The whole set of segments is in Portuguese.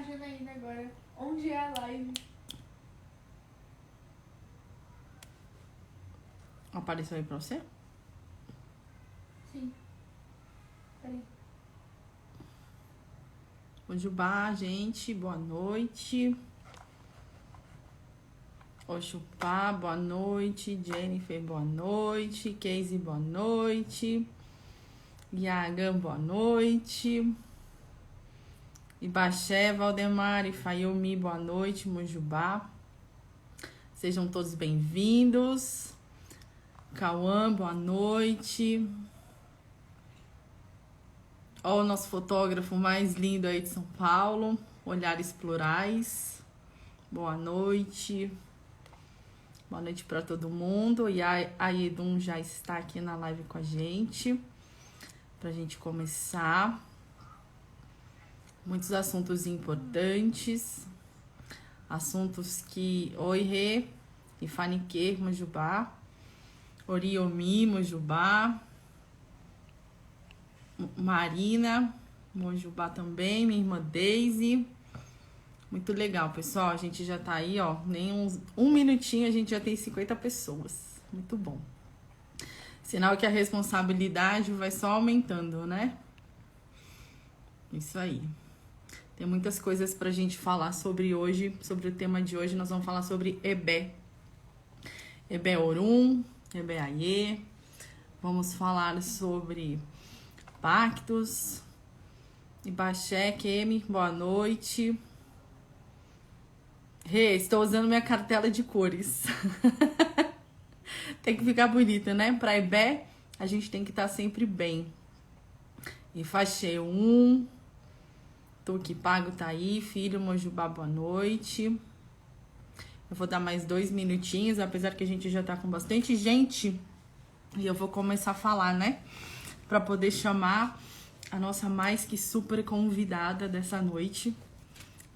Janaína agora. Onde é a live? Apareceu aí pra você? Sim. Peraí. Ojubá, gente, boa noite. Oxupá, boa noite. Jennifer, boa noite. Casey, boa noite. Yagan, boa noite. Ibaxé, Valdemar e Fayomi, boa noite. Mojubá. Sejam todos bem-vindos. Cauã, boa noite. Ó, o nosso fotógrafo mais lindo aí de São Paulo. Olhares Plurais. Boa noite. Boa noite para todo mundo. E a Edum já está aqui na live com a gente. Pra gente começar. Muitos assuntos importantes. Assuntos que... Oi, Rê. Ifanique, Mojubá. Oriomi, Mojubá. Marina, Mojubá também, minha irmã Daisy. Muito legal, pessoal. A gente já tá aí, ó. Nem um minutinho a gente já tem 50 pessoas. Muito bom. Sinal que a responsabilidade vai só aumentando, né? Isso aí. Tem muitas coisas pra gente falar sobre hoje. Sobre o tema de hoje, nós vamos falar sobre Ebé. Ebé Orum, Ebé Ayê. Vamos falar sobre pactos. Ibaxé, Kemi, boa noite. Estou usando minha cartela de cores. Tem que ficar bonita, né? Pra Ebé, a gente tem que estar sempre bem. Ifaxé Tuque Pago tá aí. Filho, Mojubá, boa noite. Eu vou dar mais 2 minutinhos, apesar que a gente já tá com bastante gente. E eu vou começar a falar, né? Pra poder chamar a nossa mais que super convidada dessa noite,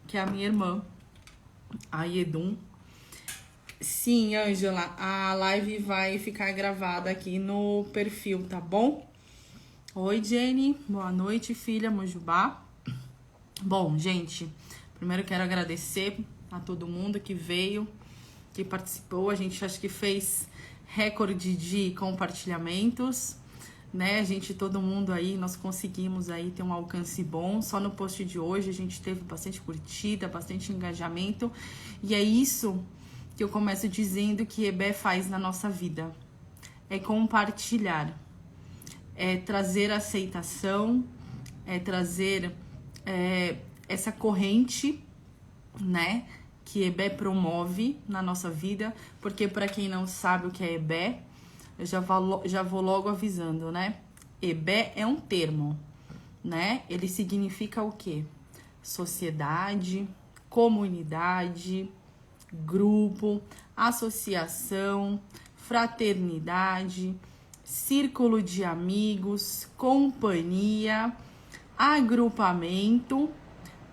que é a minha irmã, a Edum. Sim, Ângela, a live vai ficar gravada aqui no perfil, tá bom? Oi, Jenny. Boa noite, filha Mojubá. Bom, gente, primeiro quero agradecer a todo mundo que veio, que participou. A gente acho que fez recorde de compartilhamentos, né? A gente, todo mundo aí, nós conseguimos aí ter um alcance bom. Só no post de hoje a gente teve bastante curtida, bastante engajamento. E é isso que eu começo dizendo que Ebé faz na nossa vida. É compartilhar. É trazer aceitação, é trazer essa corrente, né? Que Ebé promove na nossa vida. Porque para quem não sabe o que é Ebé, eu já vou logo avisando, né? Ebé é um termo, né? Ele significa o quê? Sociedade, comunidade, grupo, associação, fraternidade, círculo de amigos, companhia, agrupamento.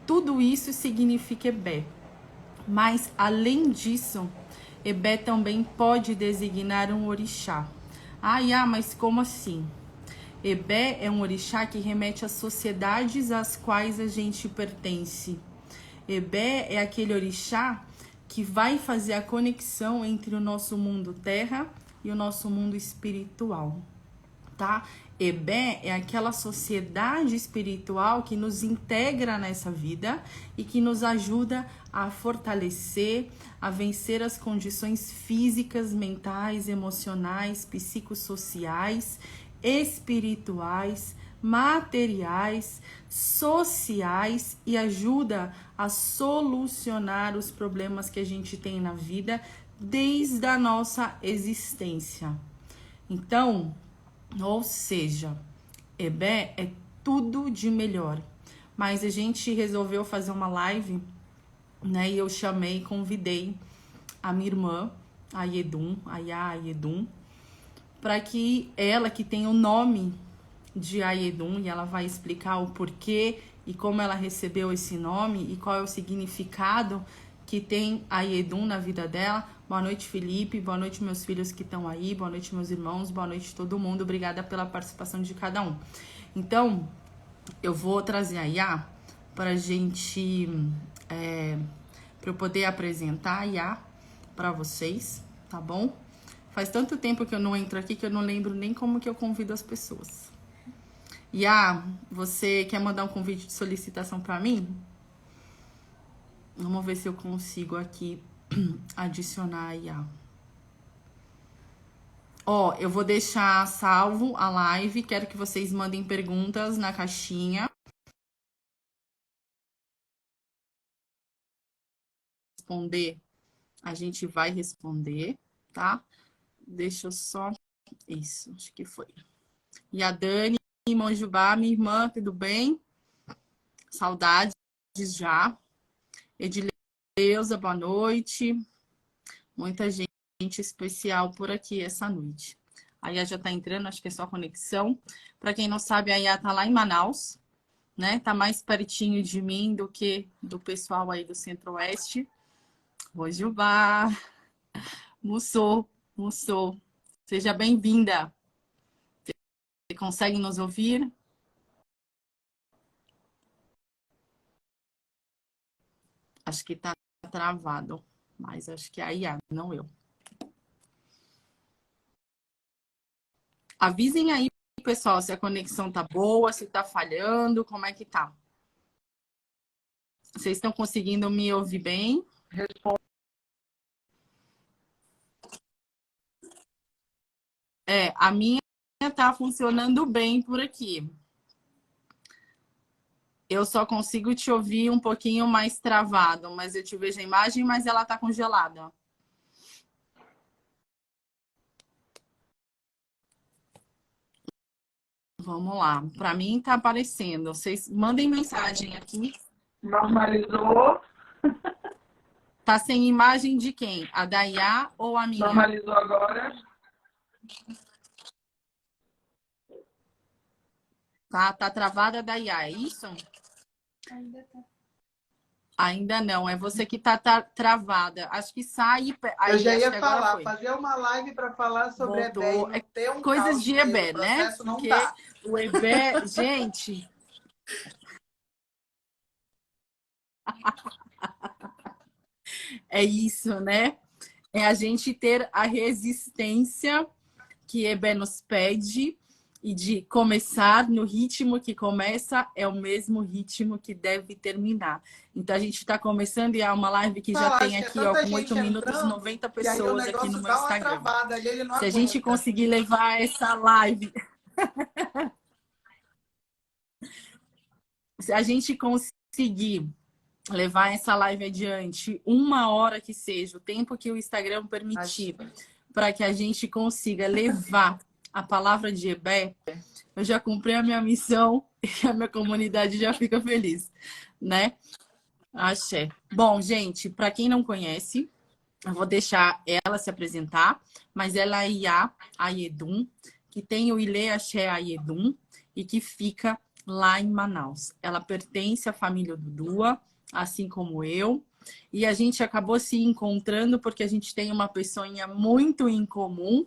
Tudo isso significa Ebé. Mas, além disso, Ebé também pode designar um orixá. Mas como assim? Ebé é um orixá que remete às sociedades às quais a gente pertence. Ebé é aquele orixá que vai fazer a conexão entre o nosso mundo terra e o nosso mundo espiritual, tá? Ebé é aquela sociedade espiritual que nos integra nessa vida e que nos ajuda a fortalecer, a vencer as condições físicas, mentais, emocionais, psicossociais, espirituais, materiais, sociais e ajuda a solucionar os problemas que a gente tem na vida desde a nossa existência. Então, ou seja, Ebé é tudo de melhor. Mas a gente resolveu fazer uma live, né? E eu convidei a minha irmã, a Edum, a Edum, para que ela, que tem o nome de Ayedum, e ela vai explicar o porquê e como ela recebeu esse nome e qual é o significado que tem Ayedum na vida dela. Boa noite, Felipe. Boa noite, meus filhos que estão aí. Boa noite, meus irmãos. Boa noite, todo mundo. Obrigada pela participação de cada um. Então, eu vou trazer a Iá pra gente, pra eu poder apresentar a IA pra vocês, tá bom? Faz tanto tempo que eu não entro aqui que eu não lembro nem como que eu convido as pessoas. IA, você quer mandar um convite de solicitação pra mim? Vamos ver se eu consigo aqui adicionar a IA. Ó, eu vou deixar salvo a live. Quero que vocês mandem perguntas na caixinha. Responder, a gente vai responder, tá? Deixa eu só... Isso, acho que foi. E a Dani Monjubá, minha irmã, tudo bem? Saudades já. Edileuza, boa noite. Muita gente especial por aqui essa noite. A IA já tá entrando, acho que é só conexão. Para quem não sabe, a IA tá lá em Manaus, né? Tá mais pertinho de mim do que do pessoal aí do Centro-Oeste. Rojubá, Mussou, Mussou. Seja bem-vinda. Você consegue nos ouvir? Acho que tá travado, mas acho que é a IA, não eu. Avisem aí, pessoal, se a conexão tá boa, se tá falhando, como é que tá? Vocês estão conseguindo me ouvir bem? A minha tá funcionando bem por aqui. Eu só consigo te ouvir um pouquinho mais travado, mas eu te vejo a imagem, mas ela tá congelada. Vamos lá. Para mim tá aparecendo. Vocês mandem mensagem aqui. Normalizou. Tá sem imagem de quem? A da IA ou a minha? Normalizou agora. Tá travada a da IA, é isso? Ainda tá. Ainda não, é você que tá travada. Acho que sai. Aí, Eu já acho que ia agora falar, foi. fazer uma live para falar sobre EBé e não ter um Coisas caos de no meio EBé, do né? processo, não Porque dá. o EBé, gente. É isso, né? É a gente ter a resistência que EBé nos pede e de começar no ritmo que começa é o mesmo ritmo que deve terminar. Então a gente está começando e é uma live que já tem Acho que é aqui, ó, tanta com 8 gente minutos, entrando 90 que aí o pessoas aqui no negócio meu dá uma Instagram. travada ali, ele não Se a gente aguenta. conseguir levar essa live, se a gente conseguir levar essa live adiante, 1 hora que seja, o tempo que o Instagram permitir, para que a gente consiga levar a palavra de EBé, eu já cumpri a minha missão e a minha comunidade já fica feliz, né? Axé. Bom, gente, para quem não conhece, eu vou deixar ela se apresentar, mas ela é Iá Ayedum, que tem o Ilê Axé Ayedum e que fica lá em Manaus. Ela pertence à família Dudua, assim como eu, e a gente acabou se encontrando porque a gente tem uma pessoinha muito em comum,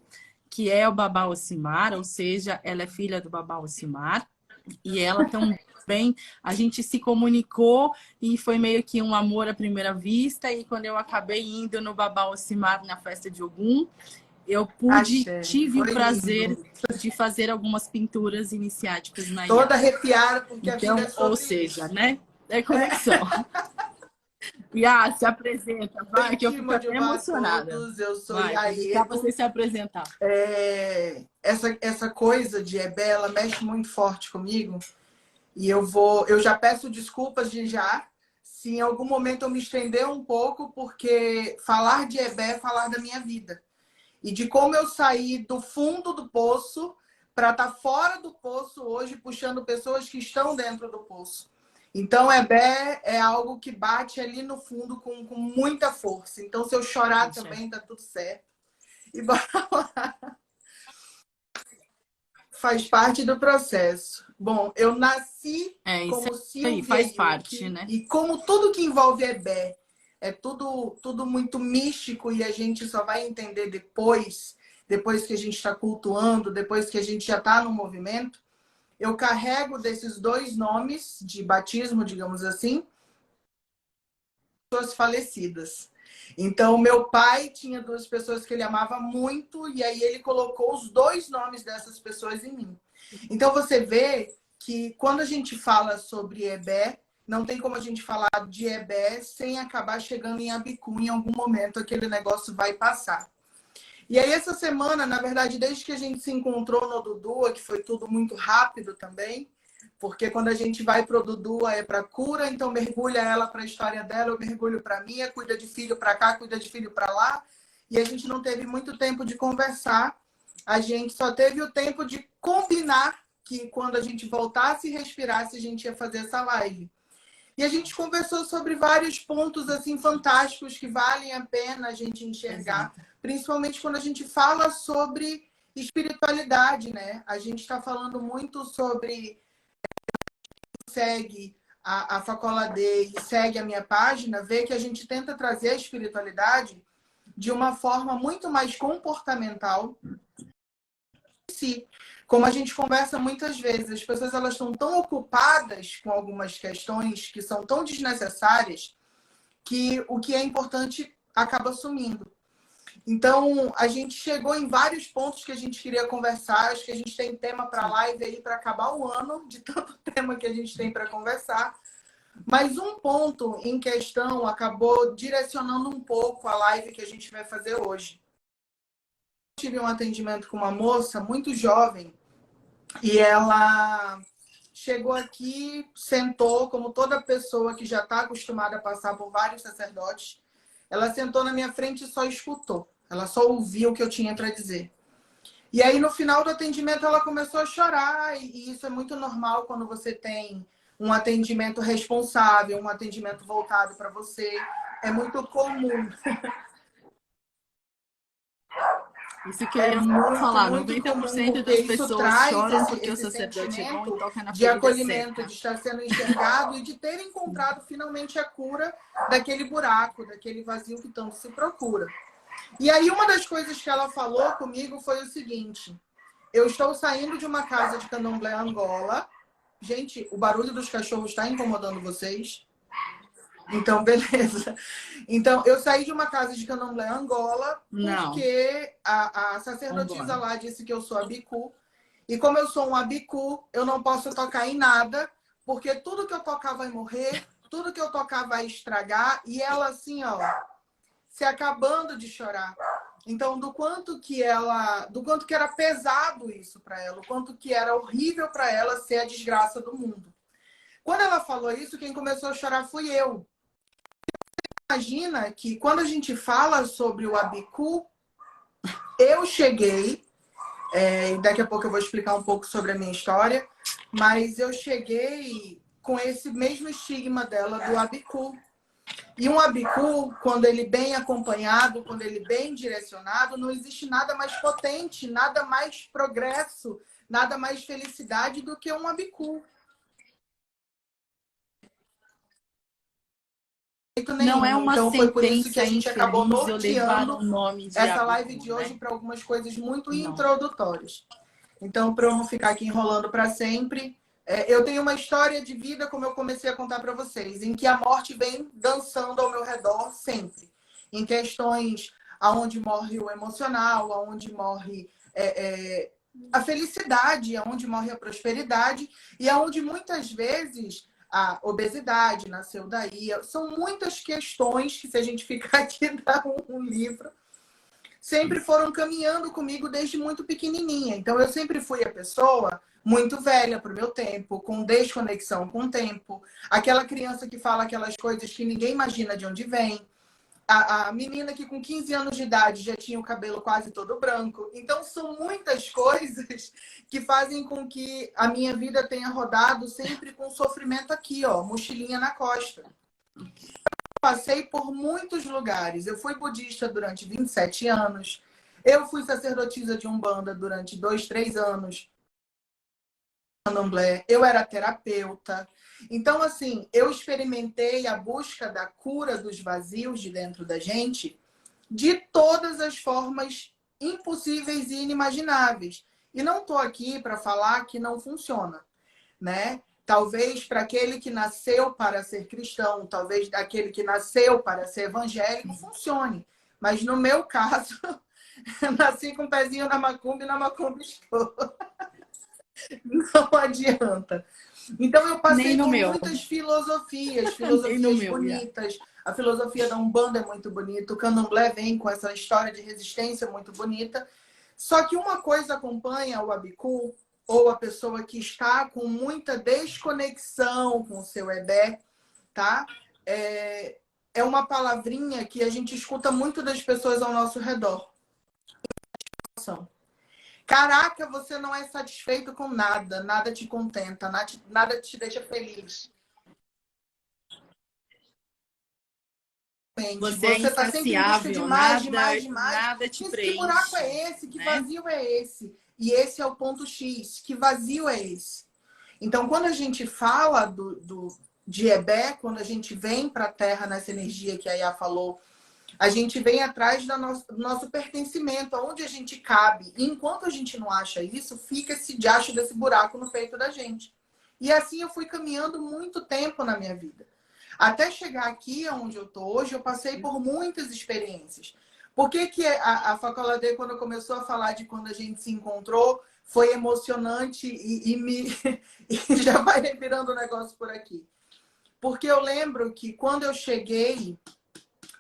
que é o Babá Ocimar, ou seja, ela é filha do Babá Ocimar, e ela também, a gente se comunicou e foi meio que um amor à primeira vista. E quando eu acabei indo no Babá Ocimar na festa de Ogum, eu tive o prazer de fazer algumas pinturas iniciáticas na IA. Toda arrepiada, porque então, a vida é sobre ou seja, né? É conexão. IA, se apresenta, vai, que eu fico até emocionada. Todos, eu sou Vai, vou deixar você se apresentar. Essa coisa de EBé, ela mexe muito forte comigo. E eu já peço desculpas de já, se em algum momento eu me estender um pouco, porque falar de EBé é falar da minha vida. E de como eu saí do fundo do poço para estar fora do poço hoje, puxando pessoas que estão dentro do poço. Então, EBé é algo que bate ali no fundo com muita força. Então, se eu chorar também, tá tudo certo. E bora lá. Faz parte do processo. Bom, eu nasci como Silvia faz parte, né? E como tudo que envolve EBé é tudo muito místico e a gente só vai entender depois que a gente está cultuando, depois que a gente já está no movimento. eu carrego desses dois nomes de batismo, digamos assim, pessoas falecidas. Então, meu pai tinha duas pessoas que ele amava muito, e aí ele colocou os dois nomes dessas pessoas em mim. Então, você vê que quando a gente fala sobre Ebé, não tem como a gente falar de Ebé sem acabar chegando em Abicu. Em algum momento, aquele negócio vai passar. E aí, essa semana, na verdade, desde que a gente se encontrou no Dudua, que foi tudo muito rápido também, porque quando a gente vai pro Dudu é para cura, então mergulha ela para a história dela, eu mergulho para minha, cuida de filho para cá, cuida de filho para lá. E a gente não teve muito tempo de conversar. A gente só teve o tempo de combinar que quando a gente voltasse e respirasse, a gente ia fazer essa live. E a gente conversou sobre vários pontos assim fantásticos que valem a pena a gente enxergar, principalmente quando a gente fala sobre espiritualidade, né? A gente está falando muito sobre segue a Facola D e segue a minha página, vê que a gente tenta trazer a espiritualidade de uma forma muito mais comportamental. Si. Como a gente conversa muitas vezes, as pessoas elas estão tão ocupadas com algumas questões que são tão desnecessárias que o que é importante acaba sumindo. Então, a gente chegou em vários pontos que a gente queria conversar. Acho que a gente tem tema para live aí para acabar o ano, de tanto tema que a gente tem para conversar. Mas um ponto em questão acabou direcionando um pouco a live que a gente vai fazer hoje. Eu tive um atendimento com uma moça muito jovem e ela chegou aqui, sentou, como toda pessoa que já está acostumada a passar por vários sacerdotes. Ela sentou na minha frente e só escutou. Ela só ouviu o que eu tinha para dizer. E aí, no final do atendimento, ela começou a chorar. E isso é muito normal quando você tem um atendimento responsável, um atendimento voltado para você. É muito comum. Isso que eu ia falar, 90% das pessoas choram porque o sacerdote é bom e toca na de ferida acolhimento, certa. de estar sendo enxergado e de ter encontrado finalmente a cura daquele buraco, daquele vazio que tanto se procura. E aí uma das coisas que ela falou comigo foi o seguinte: eu estou saindo de uma casa de candomblé Angola. Gente, o barulho dos cachorros está incomodando vocês? Então, beleza. Então, eu saí de uma casa de candomblé Angola porque a sacerdotisa lá disse que eu sou abicu. E como eu sou um abicu, eu não posso tocar em nada, porque tudo que eu tocar vai morrer, tudo que eu tocar vai estragar. E ela assim, ó, se acabando de chorar. Então, do quanto que era pesado isso para ela, o quanto que era horrível para ela ser a desgraça do mundo. Quando ela falou isso, quem começou a chorar fui eu. Imagina que quando a gente fala sobre o abicu, eu cheguei, daqui a pouco eu vou explicar um pouco sobre a minha história, mas eu cheguei com esse mesmo estigma dela do abicu. E um abicu, quando ele bem acompanhado, quando ele bem direcionado, não existe nada mais potente, nada mais progresso, nada mais felicidade do que um abicu. Não é uma então foi por isso que a sentença gente acabou infeliz eu levar norteando o nome de essa abicu, live de hoje né? para algumas coisas muito introdutórias. Então, para eu não ficar aqui enrolando para sempre, eu tenho uma história de vida, como eu comecei a contar para vocês, em que a morte vem dançando ao meu redor sempre. Em questões aonde morre o emocional, aonde morre a felicidade, aonde morre a prosperidade e aonde muitas vezes a obesidade nasceu daí. São muitas questões que, se a gente ficar aqui, dá um livro, sempre foram caminhando comigo desde muito pequenininha. Então, eu sempre fui a pessoa muito velha para o meu tempo, com desconexão com o tempo. Aquela criança que fala aquelas coisas que ninguém imagina de onde vem. A menina que com 15 anos de idade já tinha o cabelo quase todo branco. Então, são muitas coisas que fazem com que a minha vida tenha rodado sempre com sofrimento aqui, ó, mochilinha na costa. Passei por muitos lugares. Eu fui budista durante 27 anos. Eu fui sacerdotisa de Umbanda durante 2, 3 anos. Candomblé. Eu era terapeuta. Então, assim, eu experimentei a busca da cura dos vazios de dentro da gente de todas as formas impossíveis e inimagináveis. E não estou aqui para falar que não funciona. né? Talvez para aquele que nasceu para ser cristão, talvez aquele que nasceu para ser evangélico, funcione. Mas no meu caso, eu nasci com um pezinho na macumba e na macumba estou. Não adianta. Então eu passei por muitas filosofias, Nem no filosofias meu, yeah. bonitas. A filosofia da Umbanda é muito bonita, o Candomblé vem com essa história de resistência muito bonita. Só que uma coisa acompanha o Abiku, ou a pessoa que está com muita desconexão com o seu ebé, tá? É uma palavrinha que a gente escuta muito das pessoas ao nosso redor. Caraca, você não é satisfeito com nada, nada te contenta, nada te deixa feliz. Você é Você tá sempre em busca de insaciável, mais, de mais, de mais. nada te Mas que buraco preenche, é esse? Que né? vazio é esse? E esse é o ponto X. Que vazio é esse? Então, quando a gente fala de Ebé, quando a gente vem para a Terra nessa energia que a Yá falou, a gente vem atrás do nosso pertencimento, aonde a gente cabe. E enquanto a gente não acha isso, fica esse diacho desse buraco no peito da gente. E assim eu fui caminhando muito tempo na minha vida. Até chegar aqui, onde eu estou hoje, eu passei por muitas experiências. Por que a Facolade, quando começou a falar de quando a gente se encontrou, foi emocionante e já vai revirando o negócio por aqui? Porque eu lembro que quando eu cheguei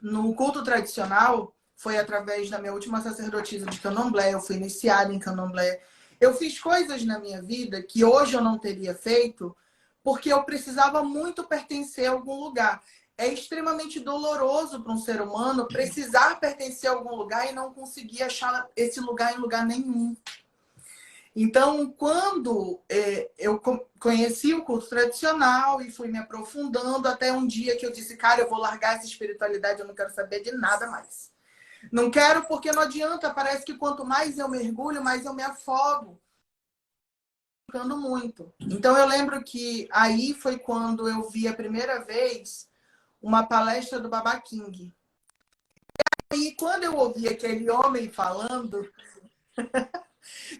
no culto tradicional, foi através da minha última sacerdotisa de Candomblé, eu fui iniciada em Candomblé. Eu fiz coisas na minha vida que hoje eu não teria feito, porque eu precisava muito pertencer a algum lugar. É extremamente doloroso para um ser humano precisar pertencer a algum lugar e não conseguir achar esse lugar em lugar nenhum. Então, quando eu conheci o culto tradicional e fui me aprofundando, até um dia que eu disse, cara, eu vou largar essa espiritualidade, eu não quero saber de nada mais. Não quero porque não adianta, parece que quanto mais eu mergulho, mais eu me afogo. Ficando muito. Então, eu lembro que aí foi quando eu vi a primeira vez uma palestra do Baba King. E quando eu ouvi aquele homem falando...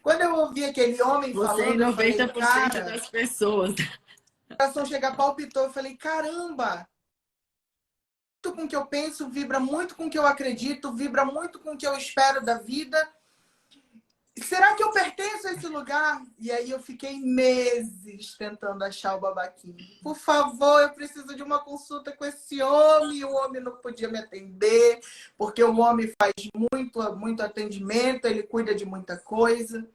Quando eu ouvi aquele homem falando, eu falei, 90% cara... das pessoas. O coração chega, palpitou. Eu falei, caramba! Muito com o que eu penso, vibra muito com o que eu acredito, vibra muito com o que eu espero da vida. Será que eu pertenço a esse lugar? E aí eu fiquei meses tentando achar o babaquinho. Por favor, eu preciso de uma consulta com esse homem. E o homem não podia me atender, porque o homem faz muito atendimento, ele cuida de muita coisa.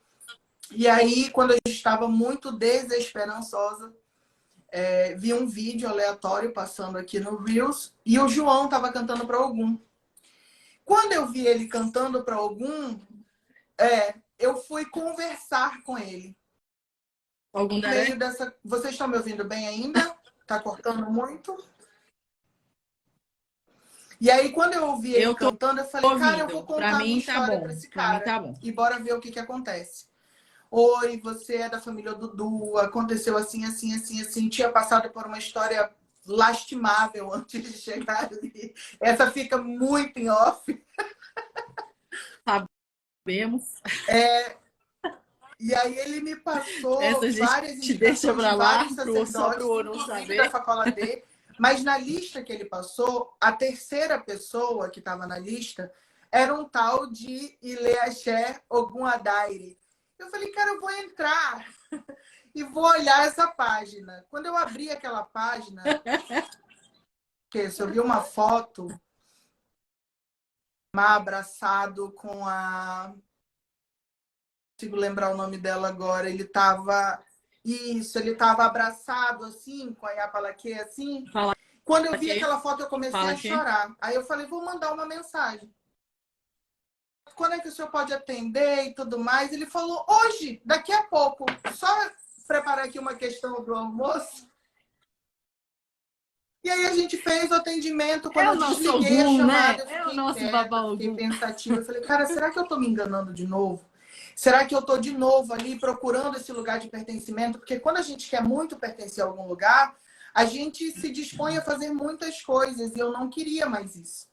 E aí, quando eu estava muito desesperançosa, vi um vídeo aleatório passando aqui no Reels e o João estava cantando para algum. Quando eu vi ele cantando para algum, eu fui conversar com ele. Algum No meio dessa... Vocês estão me ouvindo bem ainda? Tá cortando muito? E aí, quando eu ouvi ele cantando, eu falei, cara, eu vou contar a minha história para esse cara. E bora ver o que acontece. Oi, você é da família Dudu, aconteceu assim, assim, assim, assim. Tinha passado por uma história lastimável antes de chegar ali. Essa fica muito em off. Sabemos. E aí ele me passou várias indicações de vários sacerdotes, inclusive da Facolade. Mas na lista que ele passou, a terceira pessoa que estava na lista era um tal de Ileaxé Ogunadaire. Eu falei, cara, eu vou entrar e vou olhar essa página. Quando eu abri aquela página, eu vi uma foto abraçado com a... Não consigo lembrar o nome dela agora. Ele estava abraçado assim, com a Yapalaque, assim. Quando eu vi aquela foto, eu comecei a chorar. Aí eu falei, vou mandar uma mensagem. Quando é que o senhor pode atender e tudo mais? Ele falou, hoje, daqui a pouco. Só preparar aqui uma questão do almoço. E aí a gente fez o atendimento. Quando eu desliguei a chamada, eu fiquei quieta, fiquei pensativa. Eu falei, cara, será que eu tô me enganando de novo? Será que eu tô de novo ali procurando esse lugar de pertencimento? Porque quando a gente quer muito pertencer a algum lugar, a gente se dispõe a fazer muitas coisas. E eu não queria mais isso.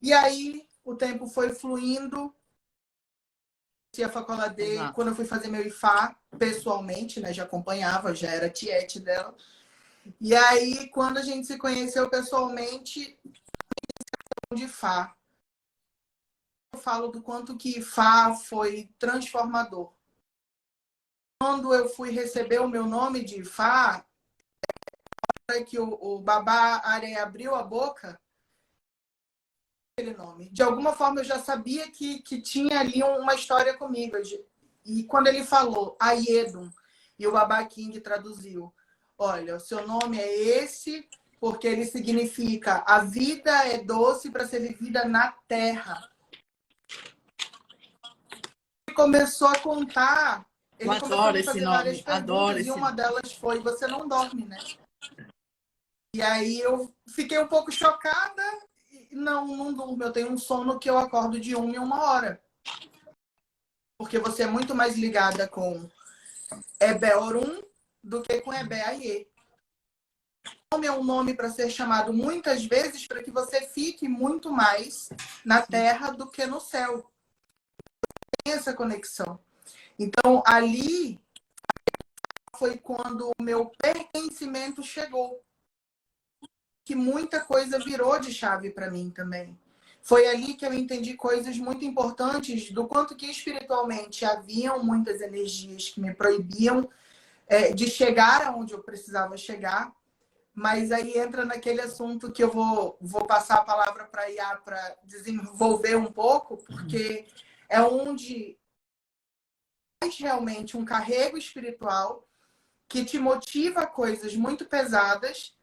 E aí o tempo foi fluindo. conheci a Facoladê Exato. quando eu fui fazer meu IFA pessoalmente, né? Já acompanhava, já era tiete dela. E aí, quando a gente se conheceu pessoalmente, de IFA, eu falo do quanto que IFA foi transformador. Quando eu fui receber o meu nome de IFA, que o Babá Areia abriu a boca, aquele nome. De alguma forma eu já sabia que tinha ali uma história comigo. E quando ele falou Ayedum, e o Babá King traduziu, olha, o seu nome é esse porque ele significa a vida é doce para ser vivida na terra. Ele começou a contar, Eu ele começou a adoro me esse fazer várias nome. Adoro perguntas e esse uma nome. delas foi, você não dorme, né? E aí eu fiquei um pouco chocada. Não durmo. Eu tenho um sono que eu acordo de 1 em 1 hora. Porque você é muito mais ligada com Ebeorum do que com Ebeaie. O nome é um nome para ser chamado muitas vezes para que você fique muito mais na terra do que no céu. Tem essa conexão. Então, ali foi quando o meu pertencimento chegou. Que muita coisa virou de chave para mim também. Foi ali que eu entendi coisas muito importantes do quanto que espiritualmente haviam muitas energias que me proibiam de chegar aonde eu precisava chegar. Mas aí entra naquele assunto que eu vou passar a palavra para a Iá para desenvolver um pouco, porque é onde faz realmente um carrego espiritual que te motiva a coisas muito pesadas.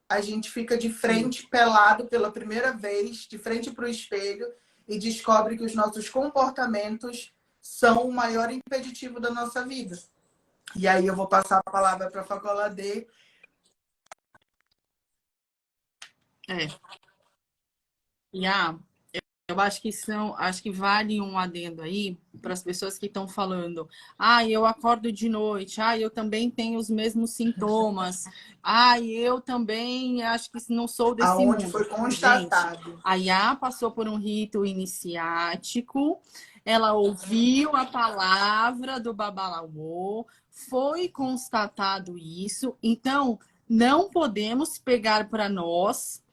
A gente fica de frente, pelado pela primeira vez, de frente para o espelho, e descobre que os nossos comportamentos são o maior impeditivo da nossa vida. E aí eu vou passar a palavra para a Facoladê. É. Yeah. Eu acho que vale um adendo aí para as pessoas que estão falando. Ah, eu acordo de noite. Ah, eu também tenho os mesmos sintomas. Ah, eu também acho que não sou desse Aonde mundo. foi Gente, constatado. a Yá passou por um rito iniciático. Ela ouviu a palavra do Babalaô. Foi constatado isso. Então, não podemos pegar para nós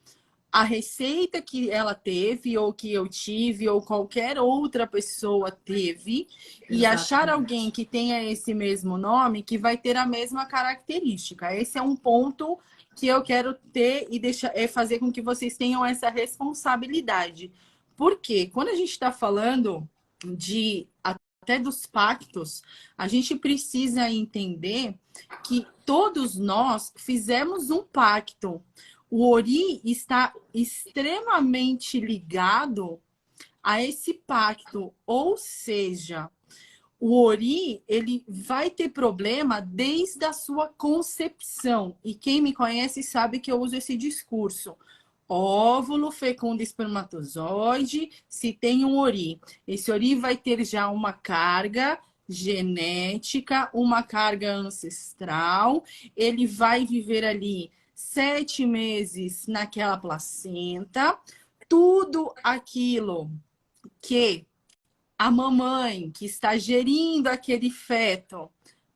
a receita que ela teve, ou que eu tive, ou qualquer outra pessoa teve, e achar alguém que tenha esse mesmo nome que vai ter a mesma característica. Esse é um ponto que eu quero ter e fazer com que vocês tenham essa responsabilidade. Porque quando a gente está falando de até dos pactos, a gente precisa entender que todos nós fizemos um pacto. O Ori está extremamente ligado a esse pacto, ou seja, o Ori ele vai ter problema desde a sua concepção. E quem me conhece sabe que eu uso esse discurso. Óvulo, fecundo, espermatozoide, se tem um Ori. Esse Ori vai ter já uma carga genética, uma carga ancestral. Ele vai viver ali 7 meses naquela placenta. Tudo aquilo que a mamãe que está gerindo aquele feto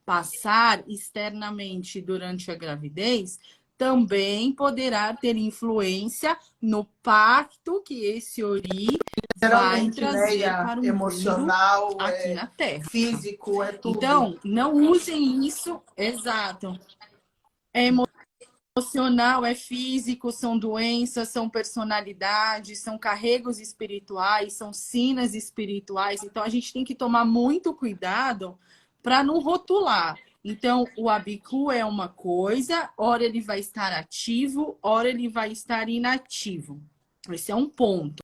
passar externamente durante a gravidez também poderá ter influência no pacto que esse Ori vai Geralmente, né, trazer para o mundo emocional, aqui na Terra. físico, é tudo. Então, não usem isso, exato. É emocional, é físico, são doenças, são personalidades, são carregos espirituais, são sinas espirituais. Então, a gente tem que tomar muito cuidado para não rotular. Então, o Abiku é uma coisa, ora ele vai estar ativo, ora ele vai estar inativo. Esse é um ponto.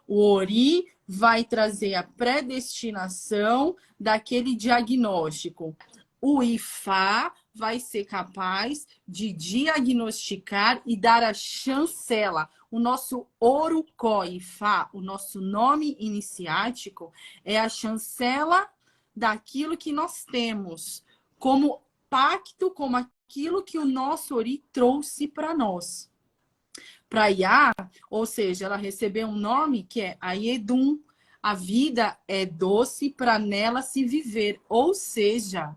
O Ori vai trazer a predestinação daquele diagnóstico. O Ifá vai ser capaz de diagnosticar e dar a chancela. O nosso Orukó Ifá, o nosso nome iniciático, é a chancela daquilo que nós temos como pacto, como aquilo que o nosso Ori trouxe para nós. Para Iá, ou seja, ela recebeu um nome que é Ayedum. A vida é doce para nela se viver. Ou seja,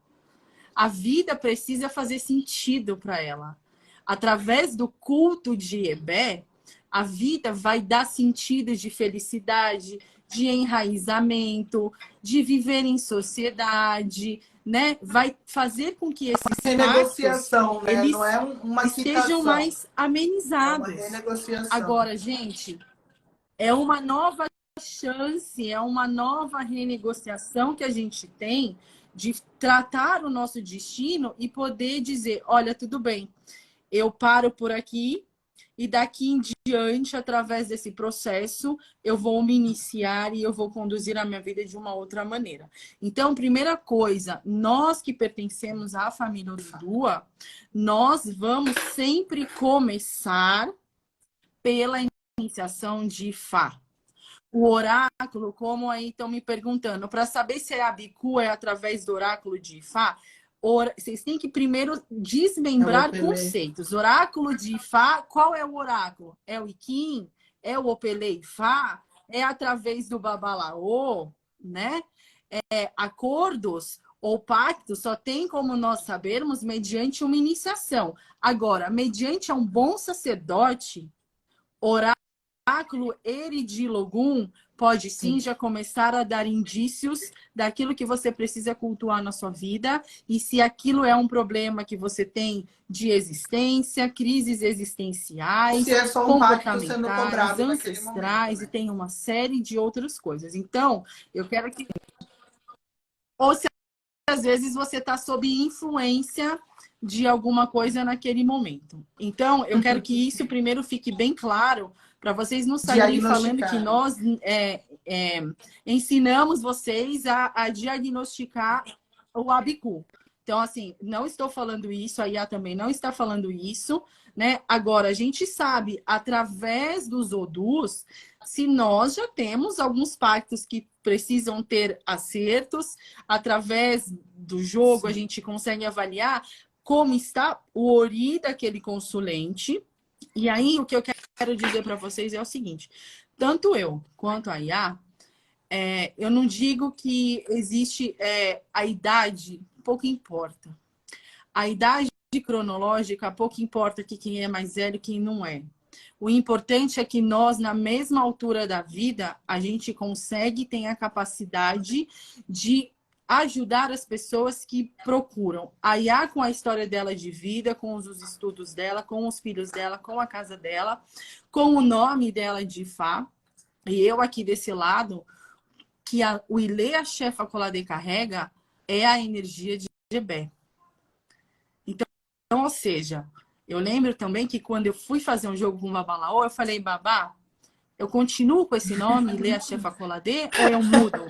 a vida precisa fazer sentido para ela. Através do culto de Ebé, a vida vai dar sentido de felicidade, de enraizamento, de viver em sociedade, né? Vai fazer com que esses pactos Renegociação, né? eles Não é uma estejam quitação. mais É uma amenizados. renegociação. Agora, gente, é uma nova chance, é uma nova renegociação que a gente tem de tratar o nosso destino e poder dizer, olha, tudo bem, eu paro por aqui e daqui em diante, através desse processo, eu vou me iniciar e eu vou conduzir a minha vida de uma outra maneira. Então, primeira coisa, nós que pertencemos à família Orudua, nós vamos sempre começar pela iniciação de Fá. O oráculo, como aí estão me perguntando, para saber se a Bicu é através do oráculo de Ifá, vocês têm que primeiro desmembrar conceitos. Oráculo de Ifá, qual é o oráculo? É o Iquim? É o Opelê Ifá? É através do Babalaô, né? Acordos ou pactos só tem como nós sabermos mediante uma iniciação. Agora, mediante um bom sacerdote, oráculo Eridilogum pode sim já começar a dar indícios daquilo que você precisa cultuar na sua vida e se aquilo é um problema que você tem de existência, crises existenciais, Se é só um pacto sendo comportamentais, cobrado naquele ancestrais momento, e tem uma série de outras coisas. Então, eu quero que... Ou se às vezes você está sob influência de alguma coisa naquele momento. Então, eu quero que isso primeiro fique bem claro para vocês não saírem falando que nós ensinamos vocês a diagnosticar o Abicu. Então, assim, não estou falando isso, a Iá também não está falando isso, né? Agora, a gente sabe, através dos Odus, se nós já temos alguns pactos que precisam ter acertos, através do jogo, a gente consegue avaliar como está o ori daquele consulente. E aí, o que eu quero dizer para vocês é o seguinte: tanto eu quanto a Iá, eu não digo que existe a idade, pouco importa. A idade cronológica, pouco importa que quem é mais velho e quem não é. O importante é que nós, na mesma altura da vida, a gente consegue, tem a capacidade de ajudar as pessoas que procuram. A Iá, com a história dela de vida, com os estudos dela, com os filhos dela, com a casa dela, com o nome dela de Fá, e eu aqui desse lado, que o Ilê, a chefa Colade carrega, é a energia de Jebé. Então, ou seja, eu lembro também que quando eu fui fazer um jogo com o Babalaô, eu falei, Babá, eu continuo com esse nome, Ilê, a chefa Colade, ou eu mudo?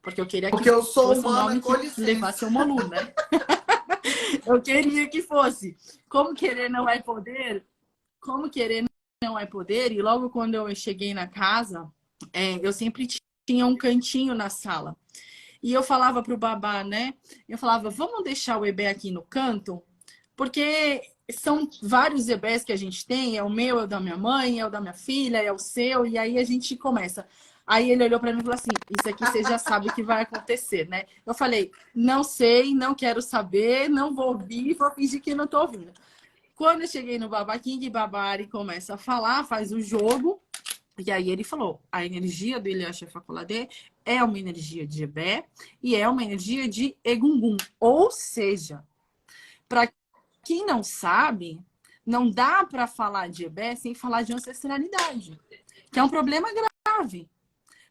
Porque eu queria que eu sou fosse um nome que levasse o Molu, né? Eu queria que fosse. Como querer não é poder? Como querer não é poder? E logo quando eu cheguei na casa, eu sempre tinha um cantinho na sala. E eu falava pro babá, né? Eu falava, vamos deixar o Ebé aqui no canto? Porque são vários Ebés que a gente tem. É o meu, é o da minha mãe, é o da minha filha, é o seu. E aí a gente começa. Aí ele olhou para mim e falou assim, isso aqui você já sabe o que vai acontecer, né? Eu falei, não sei, não quero saber, não vou ouvir, vou fingir que não tô ouvindo. Quando eu cheguei no Baba King, Babari começa a falar, faz o jogo. E aí ele falou, a energia do Ilha Faculadê é uma energia de Ebé e é uma energia de Egungun. Ou seja, para quem não sabe, não dá para falar de Ebé sem falar de ancestralidade, que é um problema grave.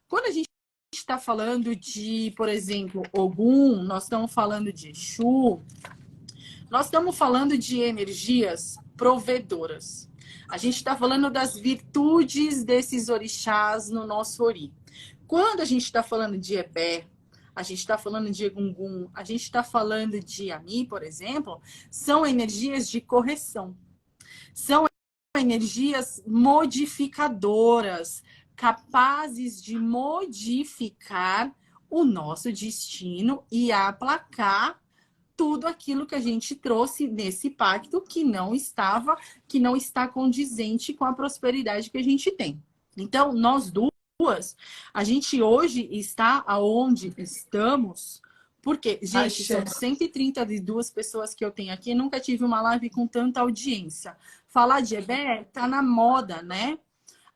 Quando a gente está falando de, por exemplo, Ogum, nós estamos falando de Exu, nós estamos falando de energias provedoras. A gente está falando das virtudes desses orixás no nosso ori. Quando a gente está falando de Ebé, a gente está falando de Egungun, a gente está falando de Ami, por exemplo, são energias de correção. São energias modificadoras, capazes de modificar o nosso destino e aplacar tudo aquilo que a gente trouxe nesse pacto que não está condizente com a prosperidade que a gente tem. Então, nós duas a gente hoje está aonde estamos, porque, gente, Axé. são 132 pessoas que eu tenho aqui, nunca tive uma live com tanta audiência. Falar de EBE tá na moda, né?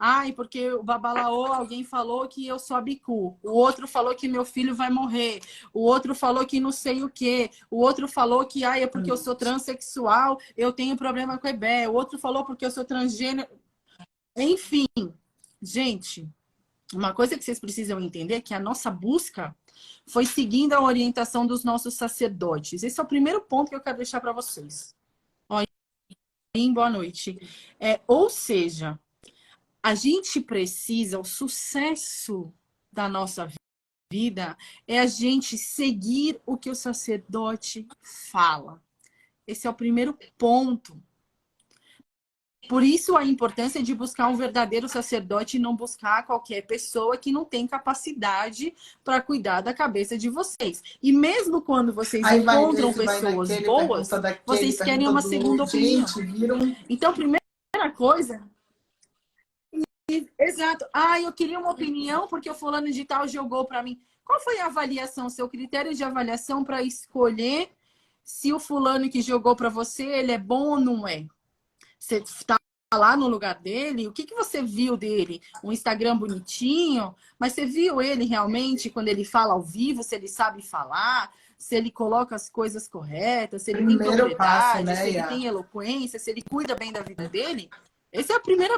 Ai, porque o babalaô, alguém falou que eu sou a bicu. O outro falou que meu filho vai morrer. O outro falou que não sei o quê. O outro falou que ai, é porque eu sou transexual, eu tenho problema com EBE. O outro falou porque eu sou transgênero. Enfim, gente, uma coisa que vocês precisam entender é que a nossa busca foi seguindo a orientação dos nossos sacerdotes. Esse é o primeiro ponto que eu quero deixar para vocês. Ó, boa noite. Ou seja, a gente precisa, o sucesso da nossa vida é a gente seguir o que o sacerdote fala. Esse é o primeiro ponto. Por isso a importância de buscar um verdadeiro sacerdote e não buscar qualquer pessoa que não tem capacidade para cuidar da cabeça de vocês. E mesmo quando vocês Aí vai encontram desse, vai pessoas naquele, boas, pergunta daquele, vocês querem pergunta uma do segunda outro. opinião. Gente, viram? Então, primeira coisa, exato. Ah, eu queria uma opinião porque o fulano de tal jogou para mim. Qual foi a avaliação, seu critério de avaliação para escolher se o fulano que jogou para você, ele é bom ou não é? Você está lá no lugar dele, o que, que você viu dele? Um Instagram bonitinho, mas você viu ele realmente quando ele fala ao vivo, se ele sabe falar, se ele coloca as coisas corretas, se ele tem Primeiro passo, propriedade, né, se ele Iá? tem eloquência, se ele cuida bem da vida dele? Essa é a primeira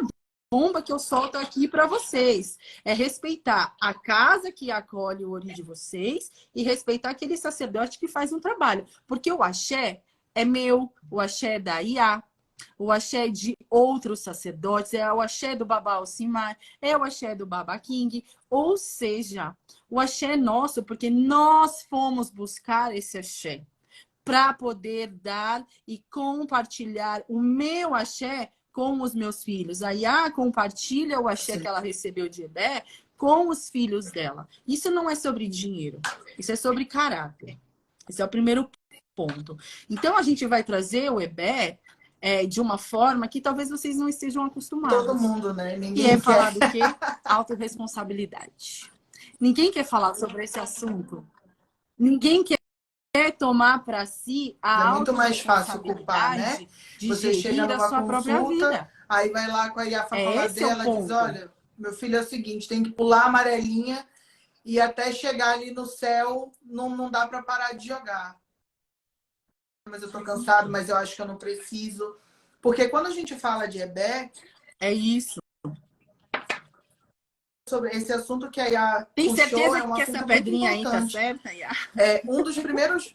bomba que eu solto aqui para vocês. É respeitar a casa que acolhe o ori de vocês e respeitar aquele sacerdote que faz um trabalho. Porque o axé é meu, o axé é da Iá, o axé de outros sacerdotes, é o axé do Baba Alcimar, é o axé do Baba King. Ou seja, o axé é nosso porque nós fomos buscar esse axé para poder dar e compartilhar o meu axé com os meus filhos. A Iá compartilha o axé que ela recebeu de Ebé com os filhos dela. Isso não é sobre dinheiro, isso é sobre caráter. Esse é o primeiro ponto. Então, a gente vai trazer o Ebé de uma forma que talvez vocês não estejam acostumados. Todo mundo, né? Que Ninguém é quer. falar do quê? Autorresponsabilidade. Ninguém quer falar sobre esse assunto. Ninguém quer tomar para si a É muito mais fácil culpar, né? autorresponsabilidade de Você chega gerir a numa sua própria consulta, vida. aí vai lá com a Iafa falar Esse é o dela, diz, ponto. olha, meu filho é o seguinte, tem que pular a amarelinha e até chegar ali no céu, não dá para parar de jogar. Mas eu tô cansado, mas eu acho que eu não preciso. Porque quando a gente fala de EBE, É isso. sobre esse assunto que a Iá Tem puxou, certeza é um que assunto essa muito pedrinha aí tá importante. certa, Iá?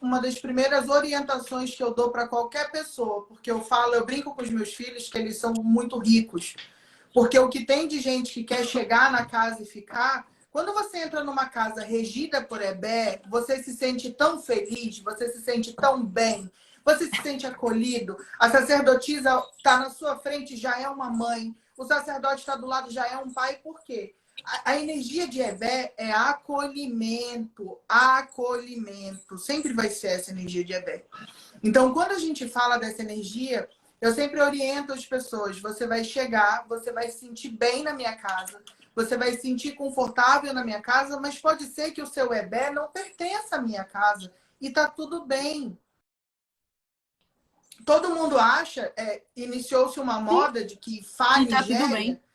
Uma das primeiras orientações que eu dou para qualquer pessoa, porque eu brinco com os meus filhos que eles são muito ricos. Porque o que tem de gente que quer chegar na casa e ficar, quando você entra numa casa regida por Ebé, você se sente tão feliz, você se sente tão bem, você se sente acolhido. A sacerdotisa está na sua frente, já é uma mãe. O sacerdote está do lado, já é um pai. Por quê? A energia de Ebé é acolhimento, acolhimento. Sempre vai ser essa energia de Ebé. Então, quando a gente fala dessa energia, eu sempre oriento as pessoas. Você vai chegar, você vai se sentir bem na minha casa, você vai se sentir confortável na minha casa, mas pode ser que o seu Ebé não pertença à minha casa. E tá tudo bem. Todo mundo acha, iniciou-se uma moda de que Fá E tá tudo bem. Nigéria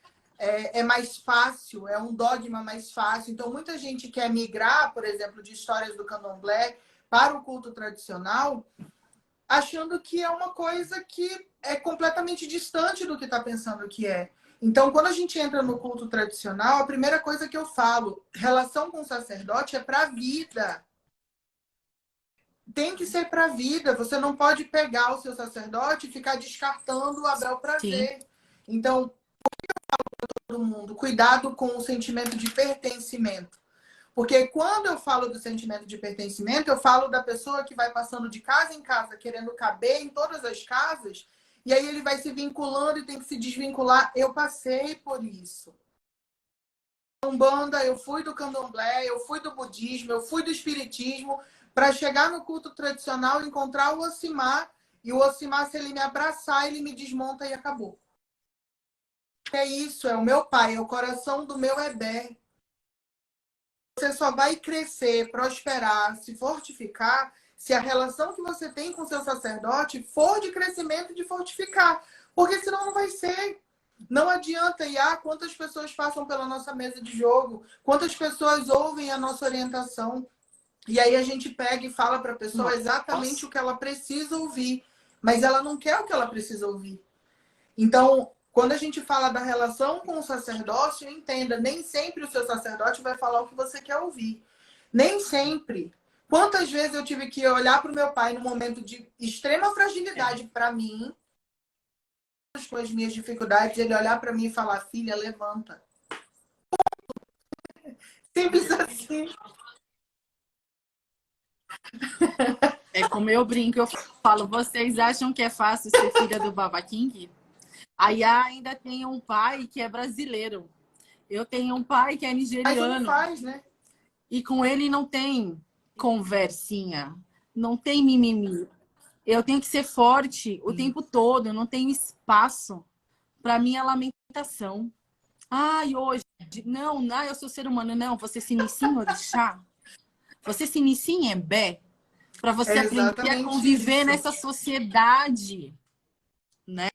é mais fácil, é um dogma mais fácil. Então, muita gente quer migrar, por exemplo, de histórias do candomblé para o culto tradicional, achando que é uma coisa que é completamente distante do que está pensando que é. Então, quando a gente entra no culto tradicional, a primeira coisa que eu falo, relação com o sacerdote é para a vida. Tem que ser para a vida. Você não pode pegar o seu sacerdote e ficar descartando a bel prazer. Sim. Então, todo mundo, cuidado com o sentimento de pertencimento. Porque quando eu falo do sentimento de pertencimento, eu falo da pessoa que vai passando de casa em casa, querendo caber em todas as casas, e aí ele vai se vinculando e tem que se desvincular. Eu passei por isso. Umbanda, eu fui do candomblé, eu fui do budismo, eu fui do espiritismo, para chegar no culto tradicional e encontrar o Ocimar, e o Ocimar, se ele me abraçar, ele me desmonta e acabou. É isso, é o meu pai, é o coração do meu Ebé. você só vai crescer, prosperar, se fortificar, se a relação que você tem com o seu sacerdote for de crescimento e de fortificar. Porque senão não vai ser. Não adianta, quantas pessoas passam pela nossa mesa de jogo, quantas pessoas ouvem a nossa orientação. E aí a gente pega e fala para a pessoa exatamente o que ela precisa ouvir, mas ela não quer o que ela precisa ouvir. Então, quando a gente fala da relação com o sacerdócio, entenda, nem sempre o seu sacerdote vai falar o que você quer ouvir. Nem sempre. Quantas vezes eu tive que olhar para o meu pai no momento de extrema fragilidade para mim, com as minhas dificuldades, ele olhar para mim e falar: filha, levanta. Simples assim. É como eu brinco, eu falo, vocês acham que é fácil ser filha do Baba King? Aí ainda tem um pai que é brasileiro. Eu tenho um pai que é Mas nigeriano. não faz, né? E com ele não tem conversinha, não tem mimimi. Eu tenho que ser forte o tempo todo, eu não tenho espaço para minha lamentação. Ai, hoje, não, eu sou ser humano. Não, você se inicia em orixá, você se inicia em ebé, para você aprender a conviver isso. nessa sociedade, né?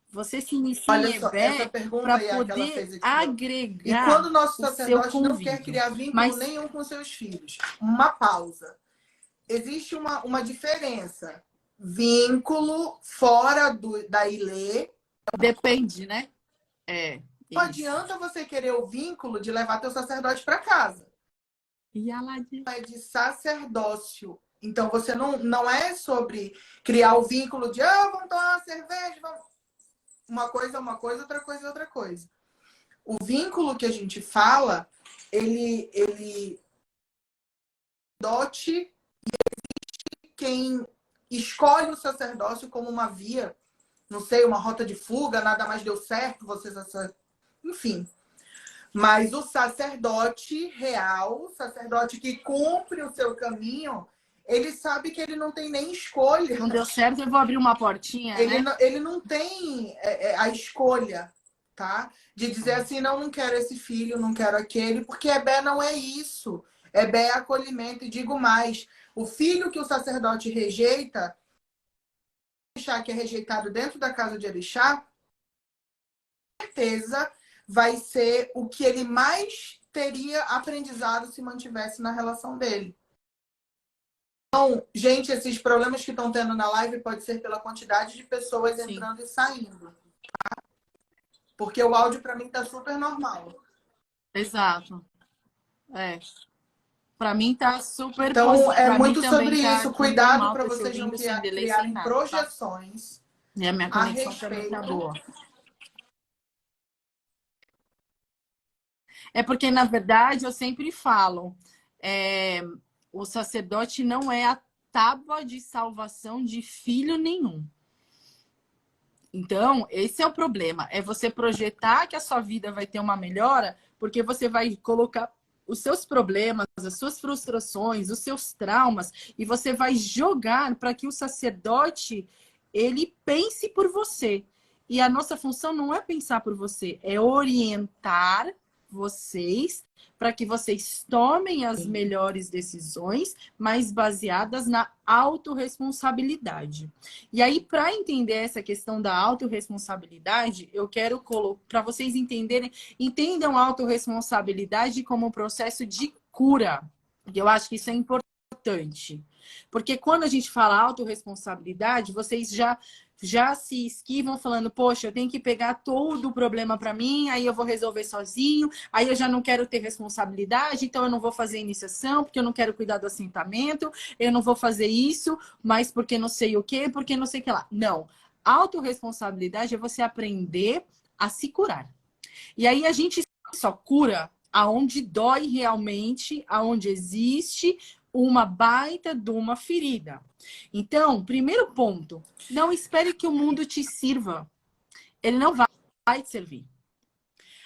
Você se inicia em ebé para poder agregar. E quando o nosso o seu sacerdote não convívio. quer criar vínculo nenhum com seus filhos, uma pausa. Existe uma diferença. Vínculo fora da ilê. Depende, né? Não adianta você querer o vínculo de levar teu sacerdote para casa. E é de sacerdócio. Então, você não é sobre criar o vínculo de vamos tomar uma cerveja, vamos... Uma coisa é uma coisa, outra coisa é outra coisa. O vínculo que a gente fala, ele dote quem escolhe o sacerdócio como uma via, não sei, uma rota de fuga, nada mais deu certo, enfim. Mas o sacerdote real, o sacerdote que cumpre o seu caminho, ele sabe que ele não tem nem escolha. Não deu certo, eu vou abrir uma portinha, né? Ele não tem a escolha, tá? De dizer assim, não quero esse filho, não quero aquele, porque Ebé não é isso. Ebé é acolhimento. E digo mais, o filho que o sacerdote rejeita, que é rejeitado dentro da casa de Orixá, com certeza vai ser o que ele mais teria aprendizado se mantivesse na relação dele. Então, gente, esses problemas que estão tendo na live pode ser pela quantidade de pessoas entrando e saindo. Tá? Porque o áudio para mim tá super normal. Exato. Para mim tá super Então, positivo. é pra muito sobre tá isso. Cuidado para tô te vocês não ouvindo sem delay, sem criarem nada, projeções tá? E a minha a conexão também tá respeito. boa. É porque, na verdade, eu sempre falo, o sacerdote não é a tábua de salvação de filho nenhum. Então, esse é o problema. É você projetar que a sua vida vai ter uma melhora, porque você vai colocar os seus problemas, as suas frustrações, os seus traumas, e você vai jogar para que o sacerdote ele pense por você. E a nossa função não é pensar por você, é orientar vocês para que vocês tomem as melhores decisões, mas baseadas na autorresponsabilidade. E aí, para entender essa questão da autorresponsabilidade, eu quero colocar para vocês entendam a autorresponsabilidade como um processo de cura. E eu acho que isso é importante. Porque quando a gente fala autorresponsabilidade, vocês já se esquivam falando, poxa, eu tenho que pegar todo o problema para mim, aí eu vou resolver sozinho, aí eu já não quero ter responsabilidade, então eu não vou fazer iniciação, porque eu não quero cuidar do assentamento, eu não vou fazer isso, mas porque não sei o quê, porque não sei o que lá. Não. Autorresponsabilidade é você aprender a se curar. E aí a gente só cura aonde dói realmente, aonde existe uma baita de uma ferida. Então, primeiro ponto, não espere que o mundo te sirva. Ele não vai te servir.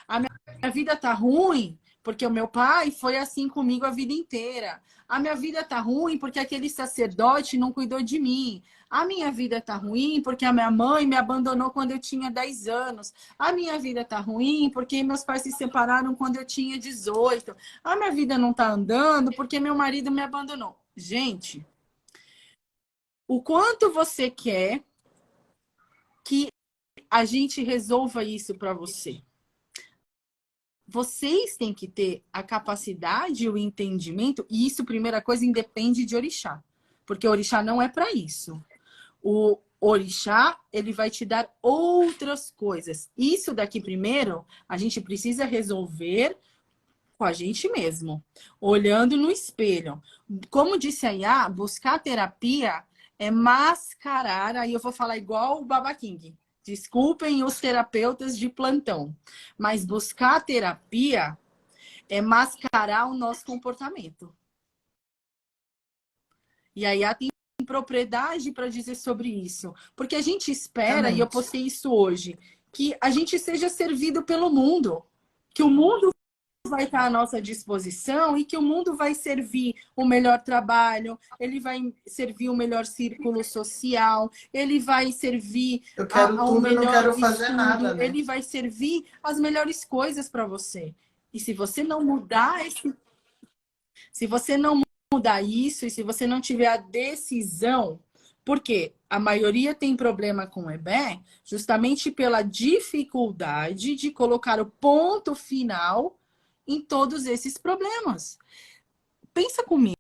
A minha vida tá ruim porque o meu pai foi assim comigo a vida inteira. A minha vida tá ruim porque aquele sacerdote não cuidou de mim. A minha vida tá ruim porque a minha mãe me abandonou quando eu tinha 10 anos. A minha vida tá ruim porque meus pais se separaram quando eu tinha 18. A minha vida não tá andando porque meu marido me abandonou. Gente, o quanto você quer que a gente resolva isso para você? Vocês têm que ter a capacidade, o entendimento, e isso, primeira coisa, independe de orixá. Porque orixá não é para isso. O orixá, ele vai te dar outras coisas. Isso daqui, primeiro, a gente precisa resolver com a gente mesmo, olhando no espelho. Como disse a Iá, buscar terapia é mascarar, aí eu vou falar igual o Baba King. Desculpem os terapeutas de plantão, mas buscar terapia é mascarar o nosso comportamento. E a Iá tem propriedade para dizer sobre isso. Porque a gente espera, e eu postei isso hoje, que a gente seja servido pelo mundo. Que o mundo vai estar à nossa disposição e que o mundo vai servir o melhor trabalho, ele vai servir o melhor círculo social, ele vai servir eu quero ao tudo e não melhor quero fazer estudo, nada, né? ele vai servir as melhores coisas para você. E se você não mudar se você não mudar isso e se você não tiver a decisão, porque a maioria tem problema com o EBE justamente pela dificuldade de colocar o ponto final em todos esses problemas. Pensa comigo,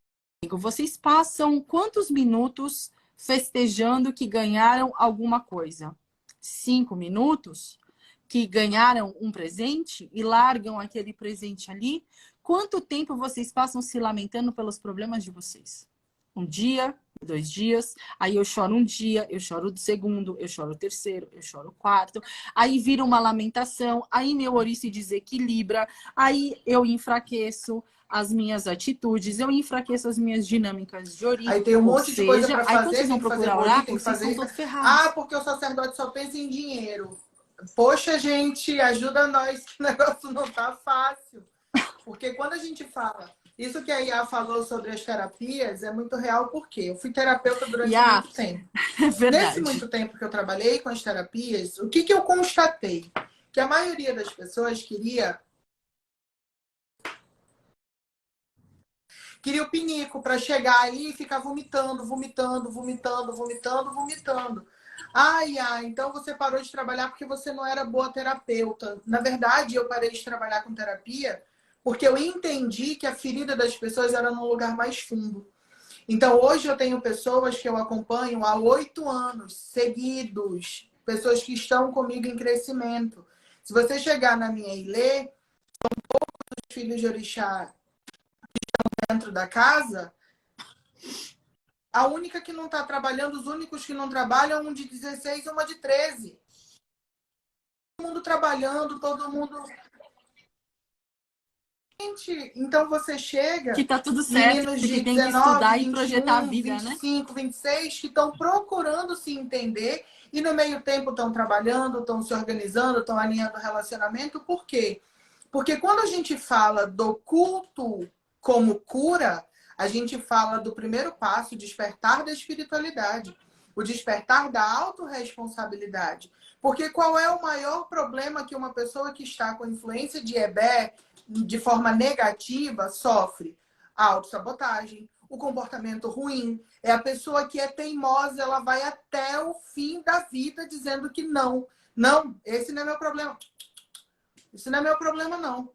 vocês passam quantos minutos festejando que ganharam alguma coisa? 5 minutos? Que ganharam um presente e largam aquele presente ali? Quanto tempo vocês passam se lamentando pelos problemas de vocês? Um dia, 2 dias, aí eu choro um dia, eu choro o segundo, eu choro o terceiro, eu choro o quarto, aí vira uma lamentação, aí meu ouriço se desequilibra, aí eu enfraqueço as minhas atitudes, eu enfraqueço as minhas dinâmicas de ouriço. Aí tem um monte de coisa para aí quando fazer, vocês vão tem que fazer procurar bolinho, tem oráculo, que vocês fazer estão isso. todos ferrados. Ah, porque o sacerdote só pensa em dinheiro. Poxa, gente, ajuda nós, que o negócio não tá fácil. Porque quando a gente fala, isso que a Iá falou sobre as terapias é muito real, porque eu fui terapeuta durante muito tempo. É verdade. Nesse muito tempo que eu trabalhei com as terapias, o que eu constatei? Que a maioria das pessoas queria o pinico para chegar aí e ficar vomitando, vomitando, vomitando, vomitando, vomitando. Ai, então você parou de trabalhar porque você não era boa terapeuta. Na verdade, eu parei de trabalhar com terapia porque eu entendi que a ferida das pessoas era num lugar mais fundo. Então, hoje eu tenho pessoas que eu acompanho há 8 anos seguidos, pessoas que estão comigo em crescimento. Se você chegar na minha ilê, os filhos de orixá dentro da casa, a única que não está trabalhando, os únicos que não trabalham, um de 16 e uma de 13. Todo mundo trabalhando, todo mundo... Gente, então você chega... Que tá tudo certo, meninos de que tem 19, que estudar 21, e projetar a vida, 25, 26, que estão procurando se entender e no meio tempo estão trabalhando, estão se organizando, estão alinhando o relacionamento. Por quê? Porque quando a gente fala do culto como cura, a gente fala do primeiro passo, o despertar da espiritualidade, o despertar da autorresponsabilidade. Porque qual é o maior problema que uma pessoa que está com influência de EBE de forma negativa sofre? A autossabotagem, o comportamento ruim. É a pessoa que é teimosa, ela vai até o fim da vida dizendo que não. Não, esse não é meu problema. Isso não é meu problema, não.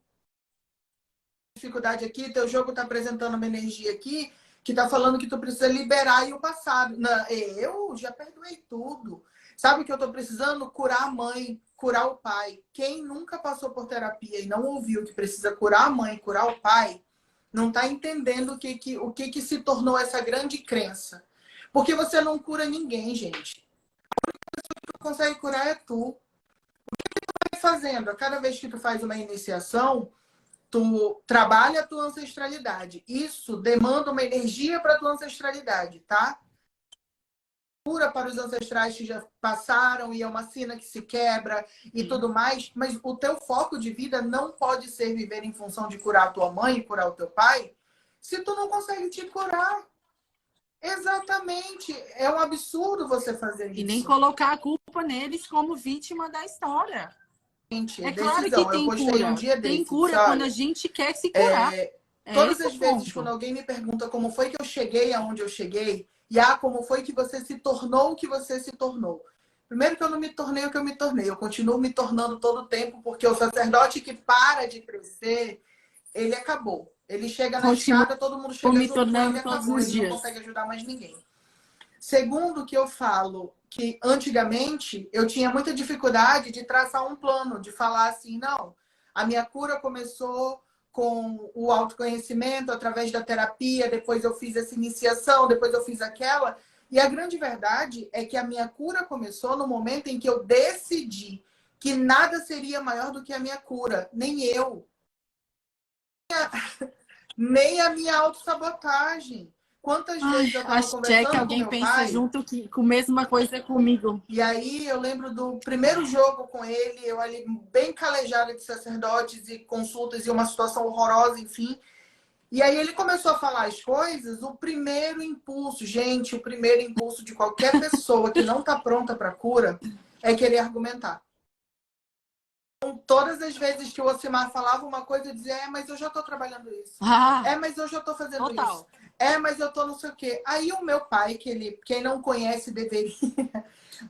Dificuldade aqui, teu jogo tá apresentando uma energia aqui que tá falando que tu precisa liberar aí o passado. Não, eu já perdoei tudo. Sabe o que eu tô precisando? Curar a mãe, curar o pai. Quem nunca passou por terapia e não ouviu que precisa curar a mãe, curar o pai, não tá entendendo o que se tornou essa grande crença. Porque você não cura ninguém, gente. A única pessoa que tu consegue curar é tu. O que tu vai fazendo? A cada vez que tu faz uma iniciação, tu trabalha a tua ancestralidade. Isso demanda uma energia para a tua ancestralidade, tá? cura para os ancestrais que já passaram e é uma sina que se quebra e tudo mais, mas o teu foco de vida não pode ser viver em função de curar a tua mãe e curar o teu pai, se tu não consegue te curar. Exatamente. É um absurdo você fazer E nem isso. colocar a culpa neles como vítima da história. Gente, É é claro que decisão. Eu tem postei um cura. dia Tem desse, disse, cura quando a olha, gente quer se curar. É todas esse o as vezes quando ponto. alguém me pergunta como foi que eu cheguei aonde eu cheguei, como foi que você se tornou o que você se tornou. Primeiro que eu não me tornei o que eu me tornei, eu continuo me tornando todo o tempo, porque o sacerdote que para de crescer, ele acabou. Ele chega na Continuo escada, todo mundo chega me junto com ele, tornando todos acabou. os Ele não dias. consegue ajudar mais ninguém. Segundo, que eu falo que antigamente eu tinha muita dificuldade de traçar um plano, de falar assim, não, a minha cura começou com o autoconhecimento através da terapia, depois eu fiz essa iniciação, depois eu fiz aquela. E a grande verdade é que a minha cura começou no momento em que eu decidi que nada seria maior do que a minha cura, nem eu, nem a minha autossabotagem. Quantas vezes Ai, eu estava achei que conversando com alguém meu pensa pai. junto com a mesma coisa comigo. E aí eu lembro do primeiro jogo com ele, eu ali bem calejada de sacerdotes e consultas e uma situação horrorosa, enfim. E aí ele começou a falar as coisas, o primeiro impulso, gente, o primeiro impulso de qualquer pessoa que não está pronta para cura é querer argumentar. Então, todas as vezes que o Ocimar falava uma coisa, eu dizia, mas eu já estou trabalhando isso. Ah, Mas eu já estou fazendo isso. total. Mas eu estou não sei o quê. Aí o meu pai, quem não conhece deveria,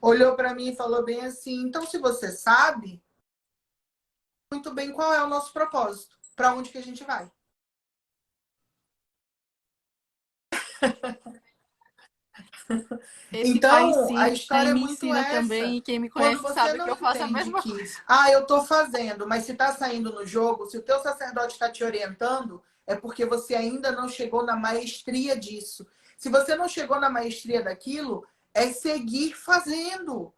olhou para mim e falou bem assim, então se você sabe muito bem qual é o nosso propósito, para onde que a gente vai. Esse pai Então, a ensina história e é me muito ensina essa. também. E quem me Quando conhece você sabe que não eu faço a entende mesma que, coisa. eu estou fazendo, mas se está saindo no jogo, se o teu sacerdote está te orientando, é porque você ainda não chegou na maestria disso. Se você não chegou na maestria daquilo, é seguir fazendo.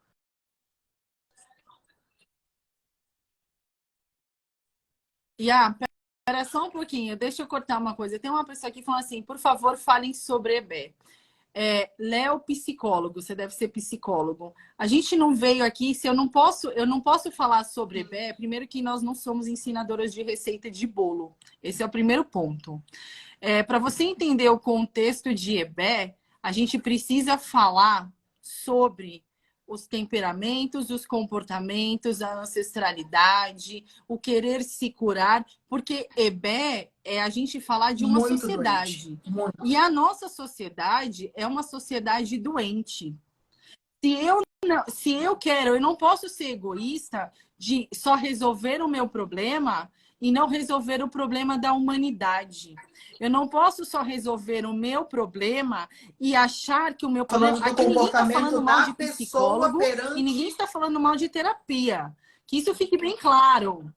Espera só um pouquinho, deixa eu cortar uma coisa. Tem uma pessoa aqui falando assim, por favor, falem sobre EBE. Léo, psicólogo, você deve ser psicólogo. A gente não veio aqui, se eu não posso falar sobre EBE, primeiro que nós não somos ensinadoras de receita de bolo. Esse é o primeiro ponto. Para você entender o contexto de EBE, a gente precisa falar sobre os temperamentos, os comportamentos, a ancestralidade, o querer se curar, porque EBE é a gente falar de uma Muito doente. sociedade. Muito. E a nossa sociedade é uma sociedade doente. Se eu quero, eu não posso ser egoísta de só resolver o meu problema e não resolver o problema da humanidade. Eu não posso só resolver o meu problema e achar que o meu problema. Falando do Aqui ninguém está comportamento falando mal da de pessoa psicólogo e ninguém perante. está falando mal de terapia. Que isso fique bem claro.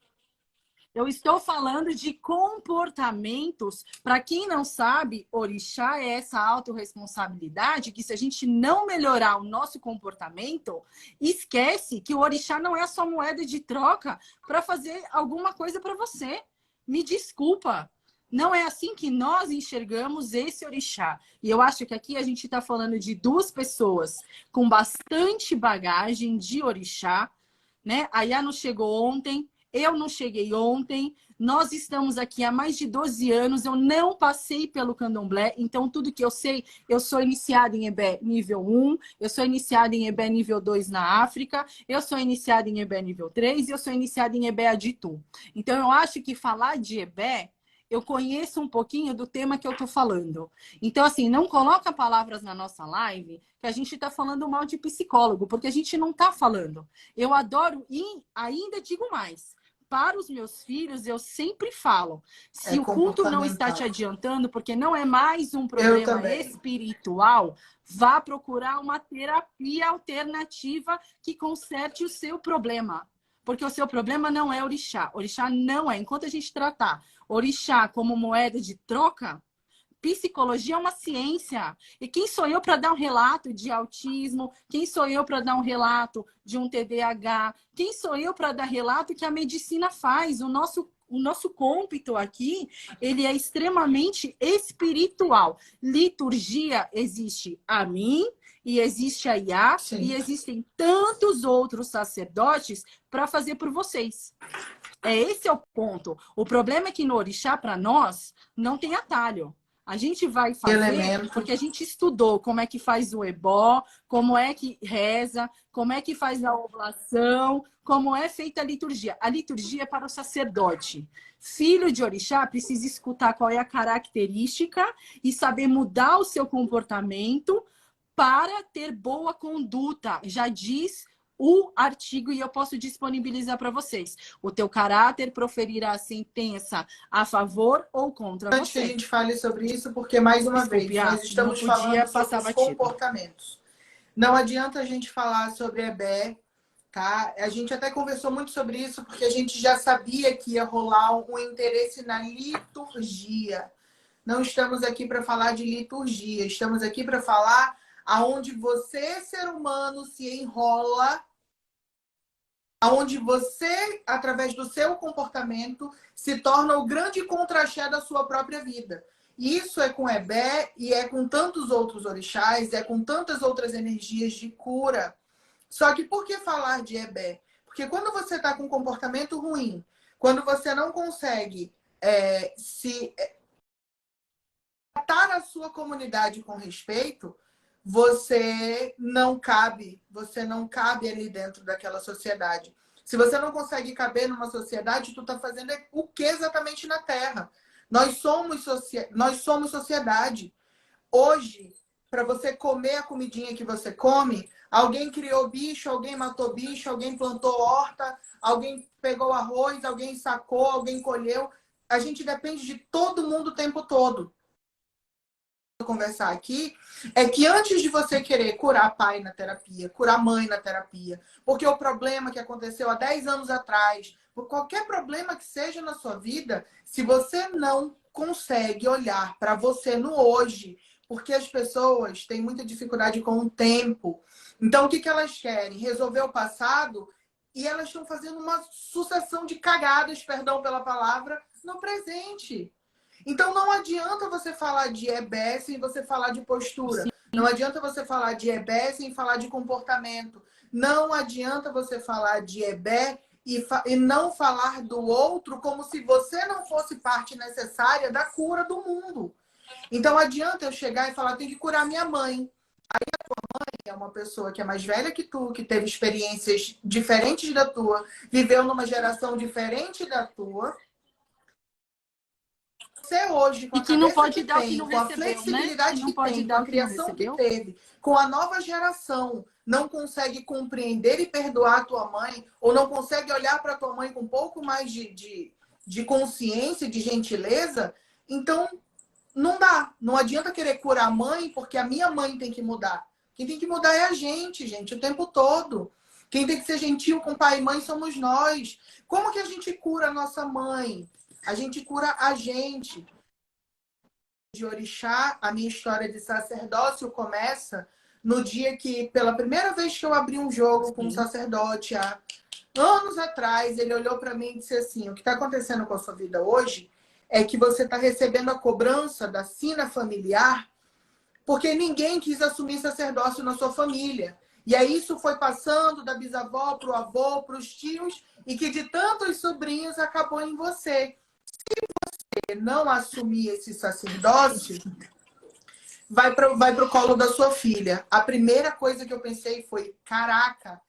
Eu estou falando de comportamentos. Para quem não sabe, orixá é essa autorresponsabilidade que se a gente não melhorar o nosso comportamento, esquece que o orixá não é a sua moeda de troca para fazer alguma coisa para você. Me desculpa. Não é assim que nós enxergamos esse orixá. E eu acho que aqui a gente está falando de duas pessoas com bastante bagagem de orixá, né? A Yá não chegou ontem, eu não cheguei ontem, nós estamos aqui há mais de 12 anos, eu não passei pelo candomblé, então tudo que eu sei, eu sou iniciada em Ebé nível 1, eu sou iniciada em Ebé nível 2 na África, eu sou iniciada em Ebé nível 3 e eu sou iniciada em Ebé Aditu. Então eu acho que falar de Ebé, eu conheço um pouquinho do tema que eu tô falando. Então, assim, não coloca palavras na nossa live que a gente está falando mal de psicólogo, porque a gente não está falando. Eu adoro e ainda digo mais. Para os meus filhos, eu sempre falo: É se o culto não está te comportamental. adiantando, porque não é mais um Eu problema também. espiritual, vá procurar uma terapia alternativa que conserte o seu problema. Porque o seu problema não é orixá. Orixá não é. Enquanto a gente tratar orixá como moeda de troca, psicologia é uma ciência. E quem sou eu para dar um relato de autismo? Quem sou eu para dar um relato de um TDAH? Quem sou eu para dar relato que a medicina faz? O nosso cômpito aqui, ele é extremamente espiritual. Liturgia existe a mim e existe a Iá, Sim. e existem tantos outros sacerdotes para fazer por vocês. Esse é o ponto. O problema é que no orixá, para nós, não tem atalho. A gente vai fazer Elemento. porque a gente estudou como é que faz o ebó, como é que reza, como é que faz a oblação, como é feita a liturgia. A liturgia é para o sacerdote. Filho de orixá precisa escutar qual é a característica e saber mudar o seu comportamento para ter boa conduta. Já diz o artigo e eu posso disponibilizar para vocês. O teu caráter proferirá a sentença a favor ou contra Antes que a você. gente fale sobre isso, porque, mais uma Desculpe, vez, nós estamos não podia falando sobre passar os batido. comportamentos. Não adianta a gente falar sobre Ebé, tá? A gente até conversou muito sobre isso, porque a gente já sabia que ia rolar um interesse na liturgia. Não estamos aqui para falar de liturgia, estamos aqui para falar aonde você, ser humano, se enrola, aonde você, através do seu comportamento, se torna o grande contraxé da sua própria vida. E isso é com Ebé e é com tantos outros orixás, é com tantas outras energias de cura. Só que por que falar de Ebé? Porque quando você está com um comportamento ruim, quando você não consegue se tratar a sua comunidade com respeito, você não cabe ali dentro daquela sociedade. Se você não consegue caber numa sociedade, tu tá fazendo o que exatamente na Terra? Nós somos sociedade. Hoje, para você comer a comidinha que você come, alguém criou bicho, alguém matou bicho, alguém plantou horta, alguém pegou arroz, alguém sacou, alguém colheu. A gente depende de todo mundo o tempo todo. Conversar aqui é que antes de você querer curar pai na terapia, curar mãe na terapia, porque o problema que aconteceu há 10 anos atrás, por qualquer problema que seja na sua vida, se você não consegue olhar para você no hoje, porque as pessoas têm muita dificuldade com o tempo. Então, o que elas querem? Resolver o passado e elas estão fazendo uma sucessão de cagadas, perdão pela palavra, no presente. Então não adianta você falar de Ebé sem você falar de postura. Sim. Não adianta você falar de Ebé sem falar de comportamento. Não adianta você falar de Ebé e não falar do outro como se você não fosse parte necessária da cura do mundo. Então adianta eu chegar e falar, tem que curar minha mãe. Aí a tua mãe é uma pessoa que é mais velha que tu, que teve experiências diferentes da tua, viveu numa geração diferente da tua. Você hoje, com a que não cabeça pode que dar o que tem, não com a recebeu, né? flexibilidade Que não que pode tem, com dar a o que não criação que recebeu. teve, com a nova geração, não consegue compreender e perdoar a tua mãe, ou não consegue olhar para a tua mãe com um pouco mais de consciência, de gentileza, então não dá. Não adianta querer curar a mãe, porque a minha mãe tem que mudar. Quem tem que mudar é a gente, o tempo todo. Quem tem que ser gentil com pai e mãe somos nós. Como que a gente cura a nossa mãe? A gente cura a gente. De orixá, a minha história de sacerdócio começa no dia que, pela primeira vez que eu abri um jogo com um sacerdote, há anos atrás, ele olhou para mim e disse assim: o que está acontecendo com a sua vida hoje é que você está recebendo a cobrança da sina familiar porque ninguém quis assumir sacerdócio na sua família. E aí isso foi passando da bisavó para o avô, para os tios, e que de tantos sobrinhos acabou em você. Se você não assumir esse sacerdócio, vai para o colo da sua filha. A primeira coisa que eu pensei foi, caraca,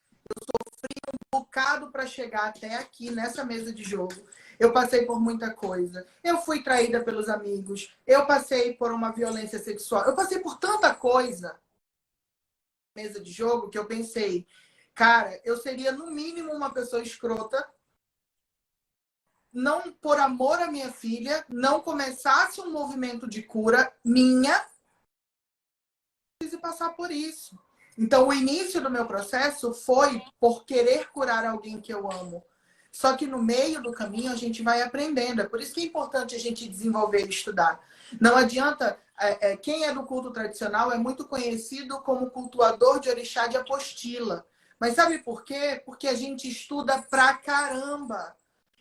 um bocado para chegar até aqui nessa mesa de jogo. Eu passei por muita coisa. Eu fui traída pelos amigos. Eu passei por uma violência sexual. Eu passei por tanta coisa na mesa de jogo que eu pensei, cara, eu seria no mínimo uma pessoa escrota, não por amor à minha filha, não começasse um movimento de cura minha e passar por isso. Então, o início do meu processo foi por querer curar alguém que eu amo. Só que no meio do caminho a gente vai aprendendo. É por isso que é importante a gente desenvolver e estudar. Não adianta... quem é do culto tradicional é muito conhecido como cultuador de orixá de apostila. Mas sabe por quê? Porque a gente estuda pra caramba.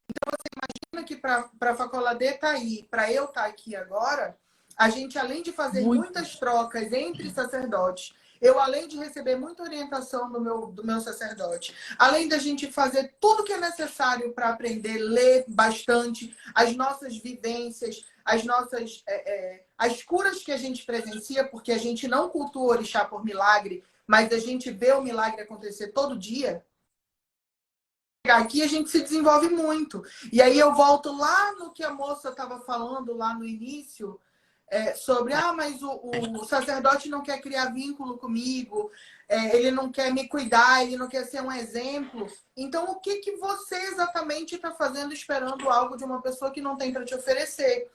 Então, você imagina que para a Facoladê tá aí, para eu estar aqui agora, a gente, além de fazer muitas trocas entre sacerdotes, Eu, além de receber muita orientação do meu sacerdote, além da gente fazer tudo que é necessário para aprender, ler bastante, as nossas vivências, as nossas as curas que a gente presencia, porque a gente não cultua o orixá por milagre, mas a gente vê o milagre acontecer todo dia. Aqui a gente se desenvolve muito. E aí eu volto lá no que a moça estava falando lá no início, sobre, mas o sacerdote não quer criar vínculo comigo, ele não quer me cuidar, ele não quer ser um exemplo. Então, o que, que você exatamente está fazendo esperando algo de uma pessoa que não tem para te oferecer?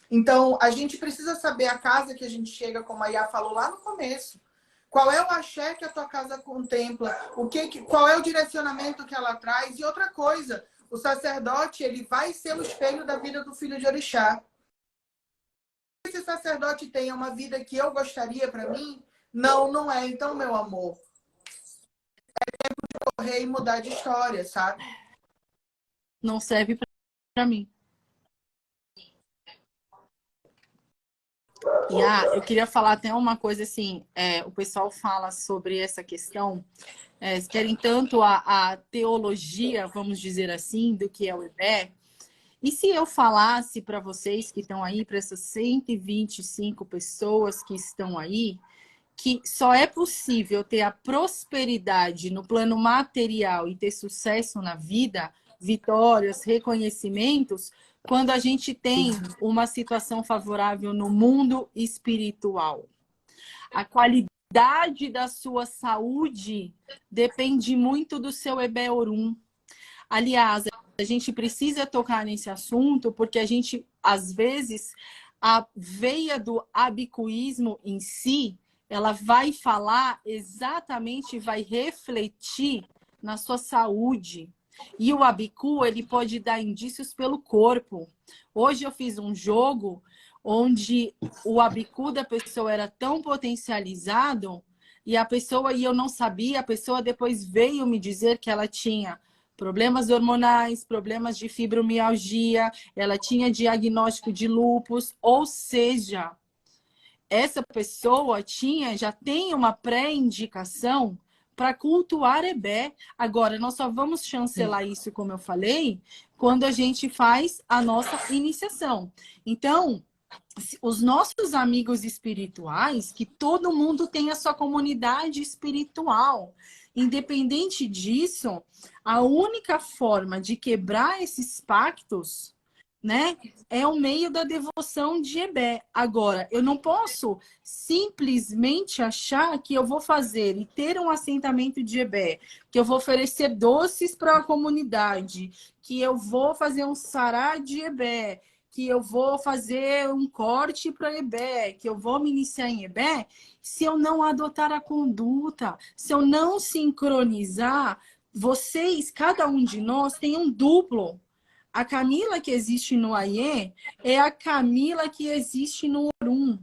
Então, a gente precisa saber a casa que a gente chega, como a Iá falou lá no começo. Qual é o axé que a tua casa contempla? Qual é o direcionamento que ela traz? E outra coisa, o sacerdote, ele vai ser o espelho da vida do filho de orixá. Esse sacerdote tenha uma vida que eu gostaria para mim? Não, não é. Então, meu amor, é tempo de correr e mudar de história, sabe? Não serve para mim. E eu queria falar até uma coisa assim, o pessoal fala sobre essa questão, querem tanto a teologia, vamos dizer assim, do que é o EBE. E se eu falasse para vocês que estão aí, para essas 125 pessoas que estão aí, que só é possível ter a prosperidade no plano material e ter sucesso na vida, vitórias, reconhecimentos, quando a gente tem uma situação favorável no mundo espiritual. A qualidade da sua saúde depende muito do seu Ebeorum. Aliás, a gente precisa tocar nesse assunto porque a gente, às vezes, a veia do abicuísmo em si, ela vai falar exatamente, vai refletir na sua saúde. E o abicu, ele pode dar indícios pelo corpo. Hoje eu fiz um jogo onde o abicu da pessoa era tão potencializado e eu não sabia, a pessoa depois veio me dizer que ela tinha problemas hormonais, problemas de fibromialgia, ela tinha diagnóstico de lúpus, ou seja, essa pessoa já tem uma pré-indicação para cultuar Ebé. Agora, nós só vamos chancelar isso, como eu falei, quando a gente faz a nossa iniciação. Então, os nossos amigos espirituais, que todo mundo tem a sua comunidade espiritual. Independente disso, a única forma de quebrar esses pactos, né, é o meio da devoção de Ebé. Agora, eu não posso simplesmente achar que eu vou fazer e ter um assentamento de Ebé, que eu vou oferecer doces para a comunidade, que eu vou fazer um sará de Ebé, que eu vou fazer um corte para Ebé, que eu vou me iniciar em Ebé, se eu não adotar a conduta, se eu não sincronizar, vocês, cada um de nós, tem um duplo. A Camila que existe no Aie é a Camila que existe no Orum.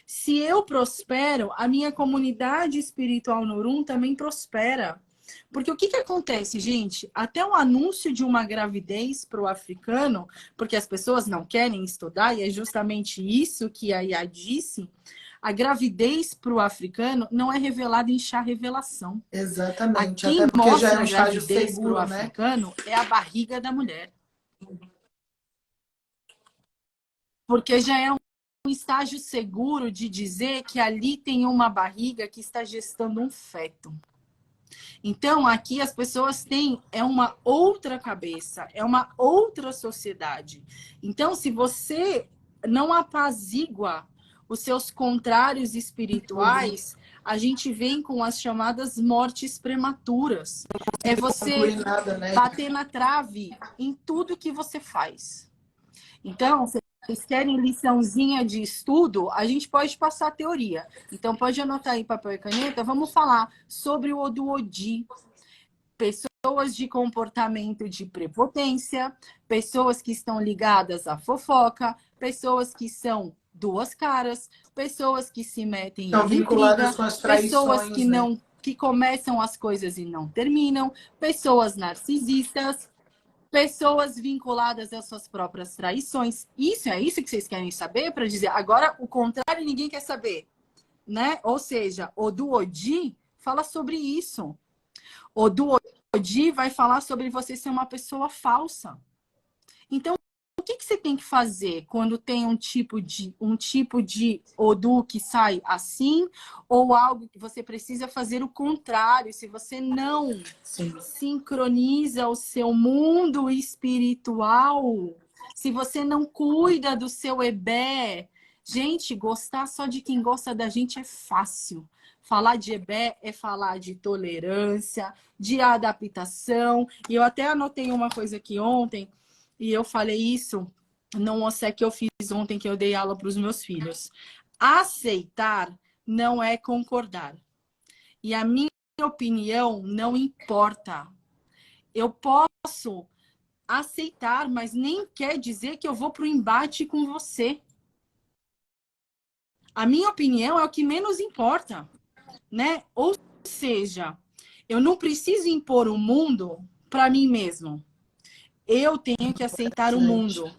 Se eu prospero, a minha comunidade espiritual no Orum também prospera. Porque o que acontece, gente? Até o anúncio de uma gravidez para o africano, porque as pessoas não querem estudar, e é justamente isso que a Iá disse, a gravidez para o africano não é revelada em chá revelação. Exatamente. Quem Até porque já mostra é um a estágio gravidez para o seguro, né? africano é a barriga da mulher. Porque já é um estágio seguro de dizer que ali tem uma barriga que está gestando um feto. Então, aqui as pessoas têm uma outra cabeça, é uma outra sociedade. Então, se você não apazigua os seus contrários espirituais, a gente vem com as chamadas mortes prematuras. É você Nada, né? bater na trave em tudo que você faz. Então, vocês querem liçãozinha de estudo? A gente pode passar a teoria. Então, pode anotar aí papel e caneta. Vamos falar sobre o Oduodi. Pessoas de comportamento de prepotência, pessoas que estão ligadas à fofoca, pessoas que são duas caras, pessoas que se metem Estão em vinculadas intriga, com as pessoas traições, que né? não, que começam as coisas e não terminam, pessoas narcisistas, pessoas vinculadas às suas próprias traições. Isso é isso que vocês querem saber para dizer. Agora, o contrário, ninguém quer saber. né? Ou seja, Odu Odi fala sobre isso. Odu Odi vai falar sobre você ser uma pessoa falsa. Então, o que você tem que fazer quando tem um tipo de Odu que sai assim, ou algo que você precisa fazer o contrário? Se você não sincroniza o seu mundo espiritual, se você não cuida do seu Ebé, gente, gostar só de quem gosta da gente é fácil. Falar de Ebé é falar de tolerância, de adaptação. E eu até anotei uma coisa aqui ontem, e eu falei isso num OSCE que eu fiz ontem, que eu dei aula para os meus filhos. Aceitar não é concordar. E a minha opinião não importa. Eu posso aceitar, mas nem quer dizer que eu vou para o embate com você. A minha opinião é o que menos importa, né? Ou seja, eu não preciso impor o mundo para mim mesmo. Eu tenho que aceitar o mundo.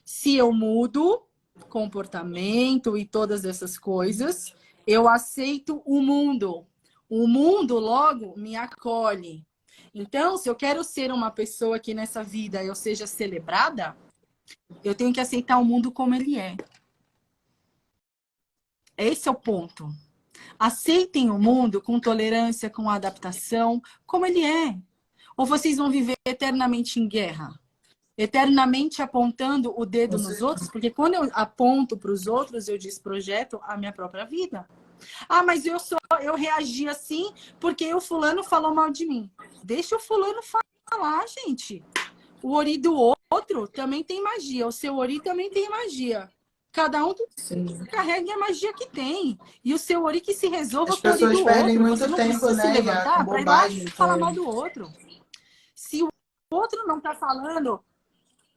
Se eu mudo comportamento e todas essas coisas, eu aceito o mundo. O mundo, logo, me acolhe. Então, se eu quero ser uma pessoa que nessa vida eu seja celebrada, eu tenho que aceitar o mundo como ele é. Esse é o ponto. Aceitem o mundo com tolerância, com adaptação, como ele é. Ou vocês vão viver eternamente em guerra? Eternamente apontando o dedo nos outros? Porque quando eu aponto para os outros, eu desprojeto a minha própria vida. Ah, mas eu reagi assim porque o fulano falou mal de mim. Deixa o fulano falar, gente. O ori do outro também tem magia. O seu ori também tem magia. Cada um carrega a magia que tem. E o seu ori que se resolva com o ori do outro. Perdem muito Você não tempo, precisa se né, levantar para ir lá falar mal do outro. Se o outro não está falando,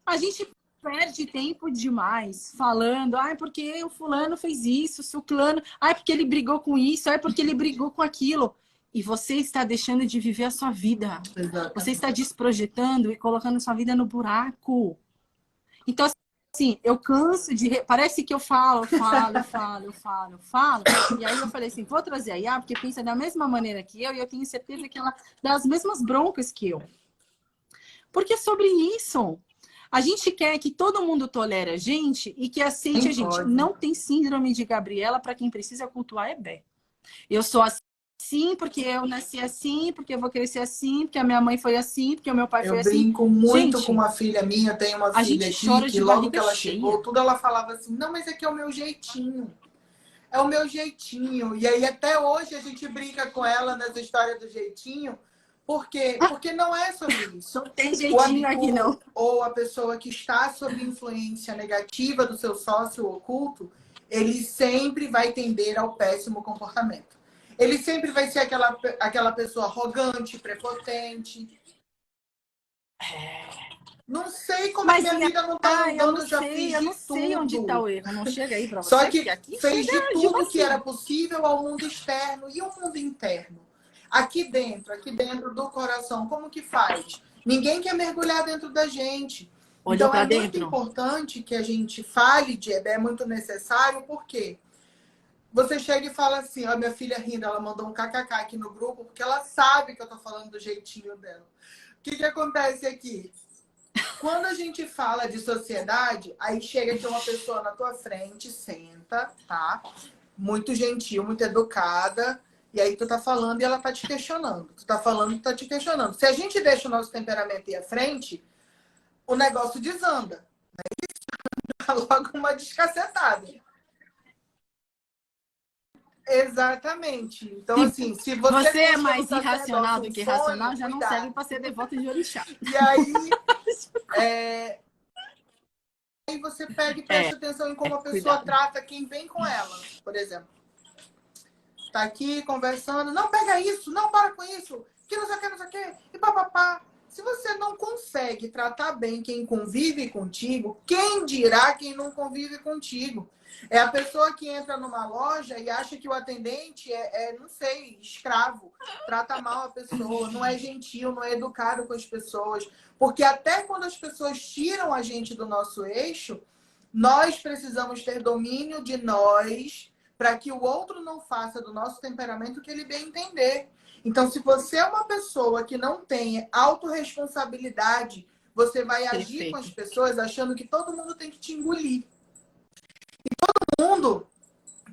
a gente perde tempo demais falando, porque o fulano fez isso, o ciclano, porque ele brigou com isso, porque ele brigou com aquilo. E você está deixando de viver a sua vida. Exatamente. Você está desprojetando e colocando sua vida no buraco. Então, assim, eu canso de... Parece que eu falo. E aí eu falei assim, vou trazer a Iá, porque pensa da mesma maneira que eu, e eu tenho certeza que ela dá as mesmas broncas que eu. Porque é sobre isso. A gente quer que todo mundo tolere a gente e que aceite a gente. Não tem síndrome de Gabriela para quem precisa cultuar Ebé. Eu sou assim porque eu nasci assim, porque eu vou crescer assim, porque a minha mãe foi assim, porque o meu pai foi assim. Eu brinco muito com uma filha minha, eu tenho uma filha aqui, que logo que ela chegou, tudo ela falava assim, não, mas é que é o meu jeitinho. É o meu jeitinho. E aí até hoje a gente brinca com ela nessa história do jeitinho. Por quê? Porque não é sobre isso. Não tem jeitinho aqui, não. Ou a pessoa que está sob influência negativa do seu sócio oculto, ele sempre vai tender ao péssimo comportamento. Ele sempre vai ser aquela pessoa arrogante, prepotente. Não sei como a minha vida não tá andando, eu já fiz de tudo. Eu não sei onde está o erro. Não chega aí para você. Só que aqui fez de tudo que era possível ao mundo externo e ao mundo interno. Aqui dentro do coração, como que faz? Ninguém quer mergulhar dentro da gente. Então é muito importante que a gente fale de Ebé, é muito necessário, porque você chega e fala assim, ó, minha filha rindo, ela mandou um kkk aqui no grupo, porque ela sabe que eu tô falando do jeitinho dela. O que acontece aqui? Quando a gente fala de sociedade, aí chega aqui uma pessoa na tua frente, senta, tá? Muito gentil, muito educada, e aí tu tá falando e ela tá te questionando. Tu tá falando e tá te questionando. Se a gente deixa o nosso temperamento ir à frente, o negócio desanda. Né? Isso dá logo uma descacetada. Exatamente. Então, assim, se você é mais irracional do que racional, já não serve para ser devoto de orixá. E aí, aí você pega e presta atenção em como a pessoa trata quem vem com ela, por exemplo. Tá aqui conversando, não pega isso, não para com isso, que não sei o que, não sei o que, e papapá. Se você não consegue tratar bem quem convive contigo, quem dirá quem não convive contigo? É a pessoa que entra numa loja e acha que o atendente não sei, escravo. Trata mal a pessoa, não é gentil, não é educado com as pessoas. Porque até quando as pessoas tiram a gente do nosso eixo, nós precisamos ter domínio de nós para que o outro não faça do nosso temperamento o que ele bem entender. Então, se você é uma pessoa que não tem autorresponsabilidade, você vai agir com as pessoas achando que todo mundo tem que te engolir. E todo mundo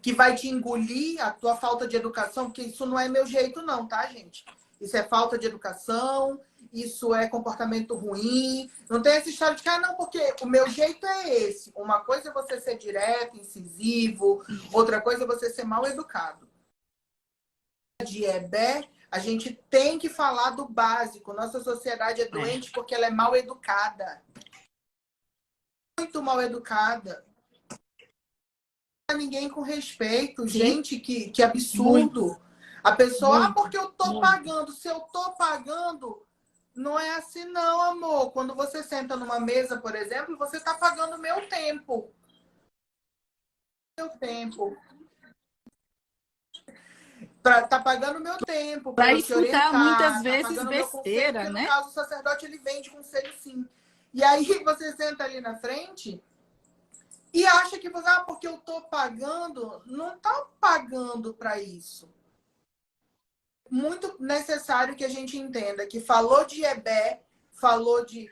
que vai te engolir a tua falta de educação, porque isso não é meu jeito não, tá, gente? Isso é falta de educação, isso é comportamento ruim. Não tem essa história de que, não, porque o meu jeito é esse. Uma coisa é você ser direto, incisivo, outra coisa é você ser mal educado. De EBE, a gente tem que falar do básico. Nossa sociedade é doente porque ela é mal educada. Muito mal educada. Ninguém com respeito. Sim. Gente, que absurdo. Muito. A pessoa, porque eu tô pagando. Se eu tô pagando, não é assim não, amor. Quando você senta numa mesa, por exemplo, você tá pagando meu tempo. Meu tempo. Tá pagando meu tempo para escutar orientar, muitas vezes tá besteira, conselho, né? No caso, o sacerdote ele vem de conselho sim. E aí você senta ali na frente e acha que você, porque eu tô pagando, não tá pagando para isso. Muito necessário que a gente entenda que falou de EBE, falou de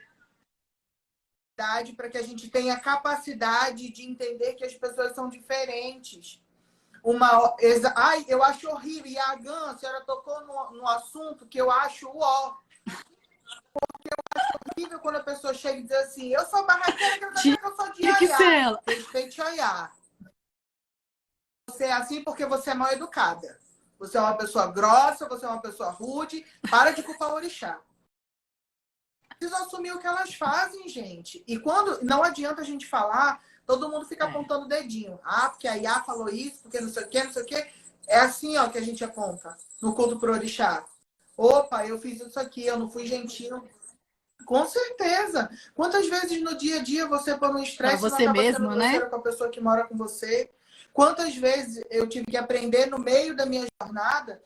idade para que a gente tenha capacidade de entender que as pessoas são diferentes. Ai, eu acho horrível. E a Gan, a senhora tocou no assunto que eu acho porque eu acho horrível quando a pessoa chega e diz assim, eu sou barraqueira, que eu sou de Iaiá. Respeite Iaiá. Você é assim porque você é mal educada. Você é uma pessoa grossa, você é uma pessoa rude. Para de culpar o orixá. Precisam assumir o que elas fazem, gente. E quando não adianta a gente falar, todo mundo fica apontando o dedinho. Porque a Iá falou isso, porque não sei o quê, não sei o quê. É assim, ó, que a gente aponta no culto pro orixá. Opa, eu fiz isso aqui, eu não fui gentil. Com certeza. Quantas vezes no dia a dia você põe um estresse e não acaba sendo grosseira com a pessoa que mora com você? Quantas vezes eu tive que aprender no meio da minha jornada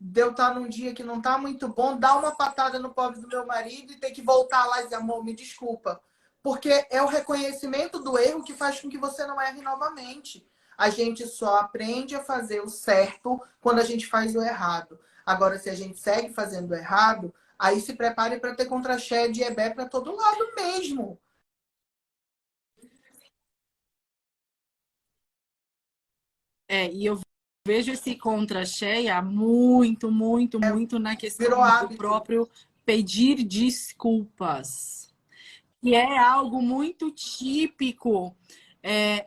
de eu estar num dia que não está muito bom, dar uma patada no pobre do meu marido e ter que voltar lá e dizer, amor, me desculpa. Porque é o reconhecimento do erro que faz com que você não erre novamente. A gente só aprende a fazer o certo quando a gente faz o errado. Agora, se a gente segue fazendo o errado, aí se prepare para ter contra-cheia de EBE para todo lado mesmo. E eu vejo esse contra-cheia muito na questão do próprio pedir desculpas. Que é algo muito típico,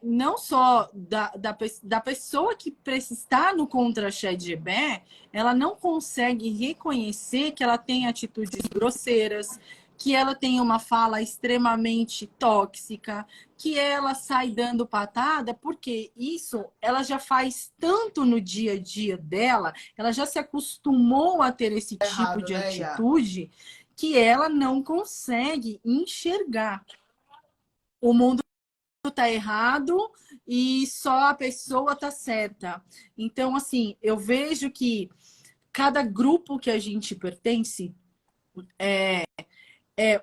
não só da pessoa que está no contra-cheia de EBE, ela não consegue reconhecer que ela tem atitudes grosseiras, que ela tem uma fala extremamente tóxica, que ela sai dando patada, porque isso ela já faz tanto no dia a dia dela, ela já se acostumou a ter esse tipo de atitude, que ela não consegue enxergar. O mundo está errado e só a pessoa está certa. Então, assim, eu vejo que cada grupo que a gente pertence é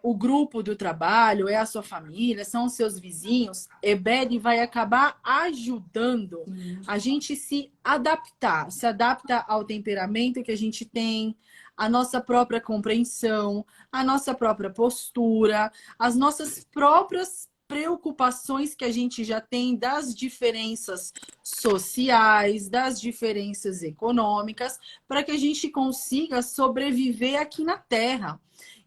o grupo do trabalho, é a sua família, são os seus vizinhos, EBE vai acabar ajudando a gente se adaptar, se adapta ao temperamento que a gente tem, a nossa própria compreensão, a nossa própria postura, as nossas próprias preocupações que a gente já tem das diferenças sociais, das diferenças econômicas, para que a gente consiga sobreviver aqui na Terra.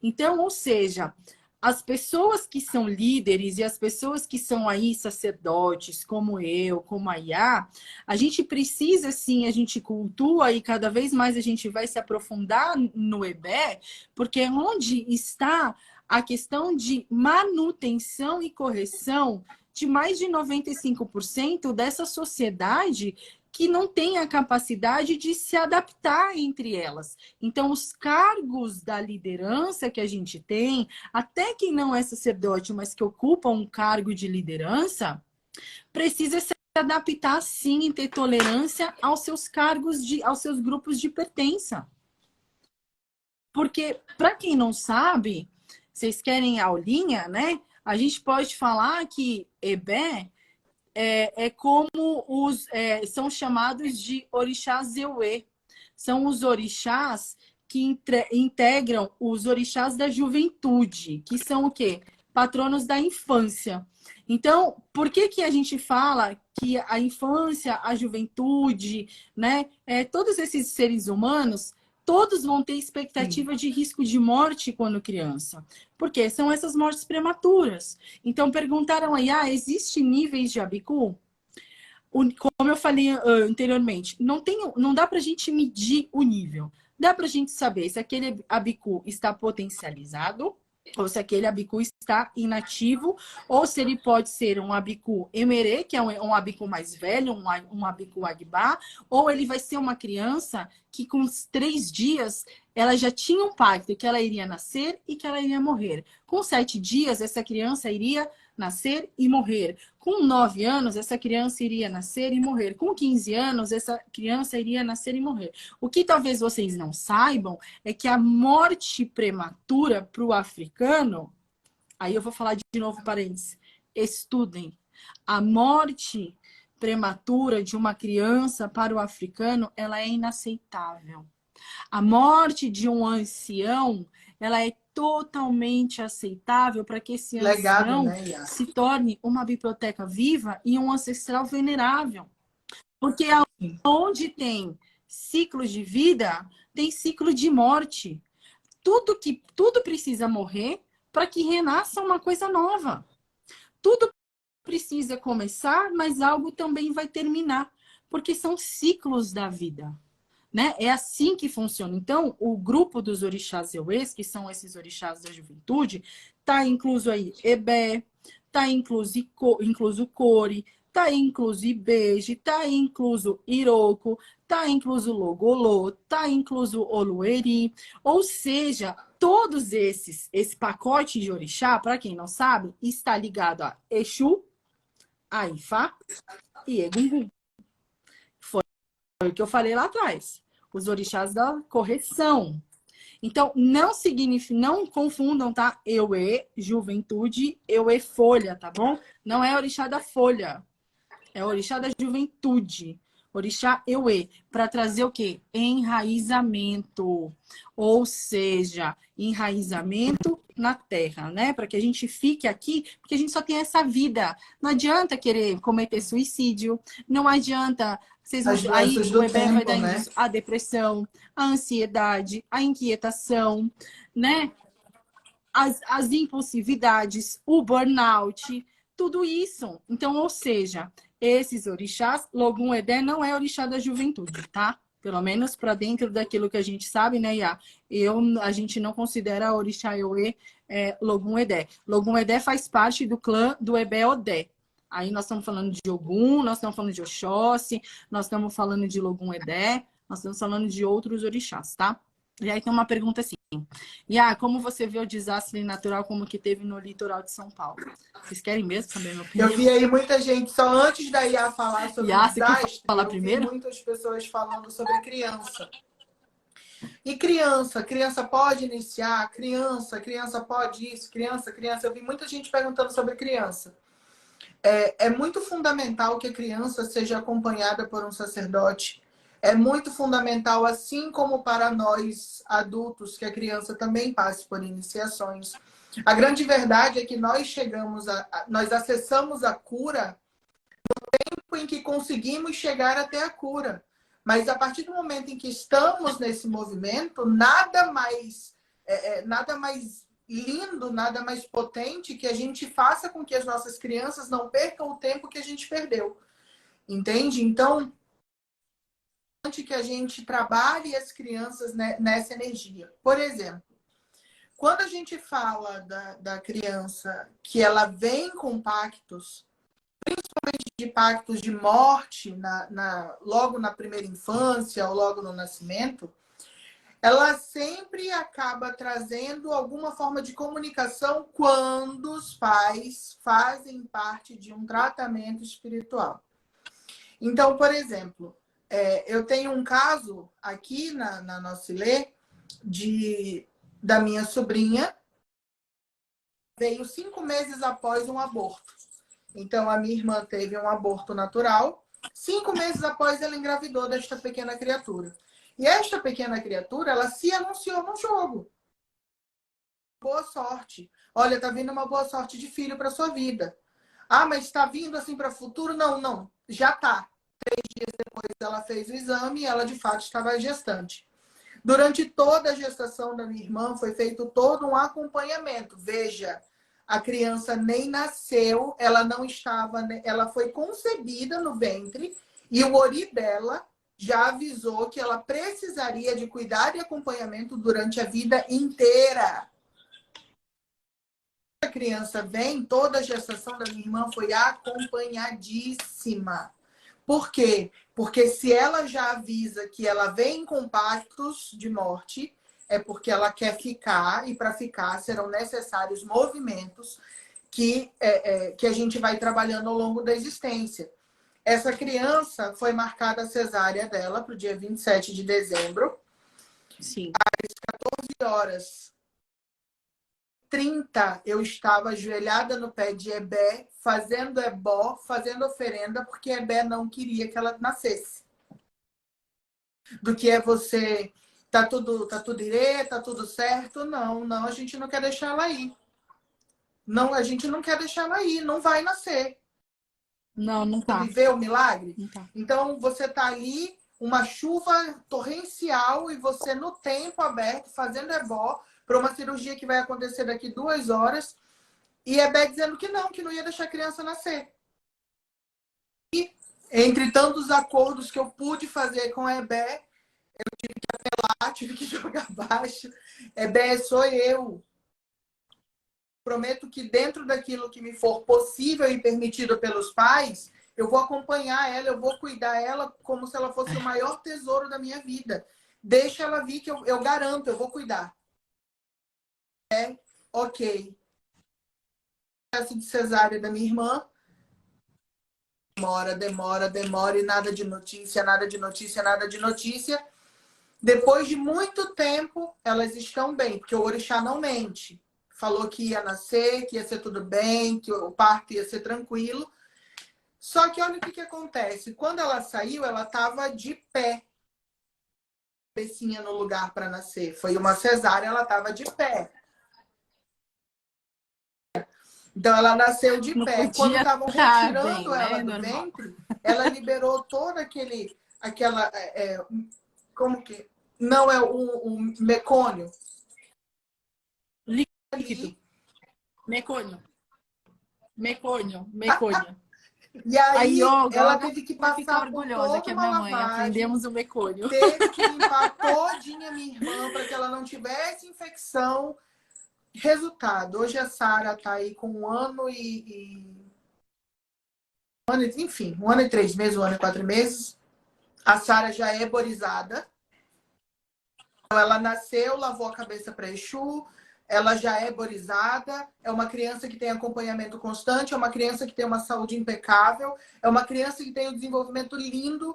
Então, ou seja, as pessoas que são líderes e as pessoas que são aí sacerdotes, como eu, como a Iá, a gente precisa sim, a gente cultua e cada vez mais a gente vai se aprofundar no EBE, porque é onde está a questão de manutenção e correção de mais de 95% dessa sociedade que não tem a capacidade de se adaptar entre elas. Então, os cargos da liderança que a gente tem, até quem não é sacerdote, mas que ocupa um cargo de liderança, precisa se adaptar sim e ter tolerância aos seus cargos, aos seus grupos de pertença. Porque, para quem não sabe, vocês querem aulinha, né? A gente pode falar que EBE é como são chamados de orixás Zeuê. São os orixás que integram os orixás da juventude, que são o quê? Patronos da infância. Então, por que que a gente fala que a infância, a juventude, né, todos esses seres humanos, todos vão ter expectativa de risco de morte quando criança? Porque são essas mortes prematuras. Então, perguntaram aí, existe níveis de Abiku? Como eu falei anteriormente, não dá para a gente medir o nível. Dá para a gente saber se aquele Abiku está potencializado ou se aquele Abiku está inativo, ou se ele pode ser um Abiku Emerê, que é um Abiku mais velho, um Abiku Agbá, ou ele vai ser uma criança que com 3 dias ela já tinha um pacto que ela iria nascer e que ela iria morrer. Com 7 dias, essa criança iria nascer e morrer. Com 9 anos, essa criança iria nascer e morrer. Com 15 anos, essa criança iria nascer e morrer. O que talvez vocês não saibam é que a morte prematura para o africano, aí eu vou falar de novo, parênteses, estudem. A morte prematura de uma criança para o africano, ela é inaceitável. A morte de um ancião, ela é totalmente aceitável para que esse ancião, né, se torne uma biblioteca viva e um ancestral venerável. Porque onde tem ciclos de vida, tem ciclo de morte. Tudo precisa morrer para que renasça uma coisa nova. Tudo precisa começar, mas algo também vai terminar. Porque são ciclos da vida. Né? É assim que funciona. Então, o grupo dos orixás Zeuês, que são esses orixás da juventude, tá incluso aí Ebé, tá incluso Core, tá incluso Ibeje, tá incluso Iroko, tá incluso Logolô, tá incluso Olueri. Ou seja, todos esse pacote de orixá, para quem não sabe, está ligado a Exu, a Ifá e Egungun. Foi o que eu falei lá atrás. Os orixás da correção. Então, não confundam, tá? Euê, juventude, Euê, folha, tá bom? Não é orixá da folha. É orixá da juventude. Orixá Euê, para trazer o quê? Enraizamento. Ou seja, enraizamento na terra, né? Para que a gente fique aqui, porque a gente só tem essa vida. Não adianta querer cometer suicídio, não adianta. As Aí doenças o do EBE vai dar tempo, né? indício a depressão, a ansiedade, a inquietação, né? As impulsividades, o burnout, tudo isso. Então, ou seja, esses orixás, Logum Edé não é orixá da juventude, tá? Pelo menos para dentro daquilo que a gente sabe, né, Iá? A gente não considera orixá Euê Logum Edé. Logum Edé faz parte do clã do Ebé Odé. Aí nós estamos falando de Ogum, nós estamos falando de Oxóssi, nós estamos falando de Logum Edé, nós estamos falando de outros orixás, tá? E aí tem uma pergunta assim. Como você vê o desastre natural como que teve no litoral de São Paulo? Vocês querem mesmo saber a minha opinião? Eu vi aí muita gente, só antes da Iá falar sobre o você quer desastre, falar eu primeiro? vi muitas pessoas falando sobre criança. E criança pode iniciar? Criança pode isso? Criança. Eu vi muita gente perguntando sobre criança. É muito fundamental que a criança seja acompanhada por um sacerdote. É muito fundamental, assim como para nós adultos, que a criança também passe por iniciações. A grande verdade é que nós acessamos a cura no tempo em que conseguimos chegar até a cura. Mas a partir do momento em que estamos nesse movimento, nada mais lindo, nada mais potente que a gente faça com que as nossas crianças não percam o tempo que a gente perdeu. Entende? Então, que a gente trabalhe as crianças nessa energia. Por exemplo, quando a gente fala da criança que ela vem com pactos, principalmente de pactos de morte, logo na primeira infância ou logo no nascimento, ela sempre acaba trazendo alguma forma de comunicação quando os pais fazem parte de um tratamento espiritual. Então, por exemplo, eu tenho um caso aqui na nossa ilê da minha sobrinha, veio 5 meses após um aborto. Então, a minha irmã teve um aborto natural. 5 meses após, ela engravidou desta pequena criatura. E esta pequena criatura, ela se anunciou no jogo. Boa sorte. Olha, tá vindo uma boa sorte de filho para sua vida. Ah, mas está vindo assim para o futuro? Não, não. Já tá. 3 dias depois ela fez o exame e ela de fato estava gestante. Durante toda a gestação da minha irmã foi feito todo um acompanhamento. Veja, a criança nem nasceu, ela não estava, ela foi concebida no ventre e o ori dela já avisou que ela precisaria de cuidado e acompanhamento durante a vida inteira. A criança vem, toda a gestação da minha irmã foi acompanhadíssima. Por quê? Porque se ela já avisa que ela vem com pactos de morte, é porque ela quer ficar, e para ficar serão necessários movimentos que a gente vai trabalhando ao longo da existência. Essa criança foi marcada a cesárea dela para o dia 27 de dezembro. Sim. Às 14h30, eu estava ajoelhada no pé de Ebé, fazendo ebó, fazendo oferenda, porque Ebé não queria que ela nascesse. Do que é você, tá tudo direito, tá tudo certo? Não, não, a gente não quer deixar ela ir. Não, a gente não quer deixar ela ir, não vai nascer. Não, não tá. Viver o milagre? Não tá. Então, você tá ali, uma chuva torrencial, e você no tempo aberto, fazendo ebó, para uma cirurgia que vai acontecer daqui 2 horas, e Ebé dizendo que não ia deixar a criança nascer. E, entre tantos acordos que eu pude fazer com a Ebé, eu tive que apelar, tive que jogar baixo. Ebé, sou eu. Prometo que dentro daquilo que me for possível e permitido pelos pais, eu vou acompanhar ela, eu vou cuidar ela como se ela fosse o maior tesouro da minha vida. Deixa ela vir que eu garanto, eu vou cuidar. Ok. Processo de cesárea da minha irmã. Demora e nada de notícia, nada de notícia, nada de notícia. Depois de muito tempo, elas estão bem, porque o orixá não mente. Falou que ia nascer, que ia ser tudo bem, que o parto ia ser tranquilo. Só que olha o que acontece. Quando ela saiu, ela estava de pé. Cabecinha no lugar para nascer. Foi uma cesárea, ela estava de pé. Então ela nasceu de Não pé. podia Quando estavam tá retirando bem, ela né? do Normal. ventre, ela liberou todo aquela, como que, não é o mecônio. Líquido. Mecônio. E Aí, aí ó, ela agora teve que vai ficar passar por orgulhosa que toda é uma minha mãe. lavagem, Aprendemos o mecônio. teve que limpar todinha minha irmã para que ela não tivesse infecção. Resultado, hoje a Sara está aí com 1 ano enfim, 1 ano e 3 meses, 1 ano e 4 meses. A Sara já é eborizada. Ela nasceu, lavou a cabeça para Exu, ela já é eborizada, é uma criança que tem acompanhamento constante, é uma criança que tem uma saúde impecável, é uma criança que tem um desenvolvimento lindo.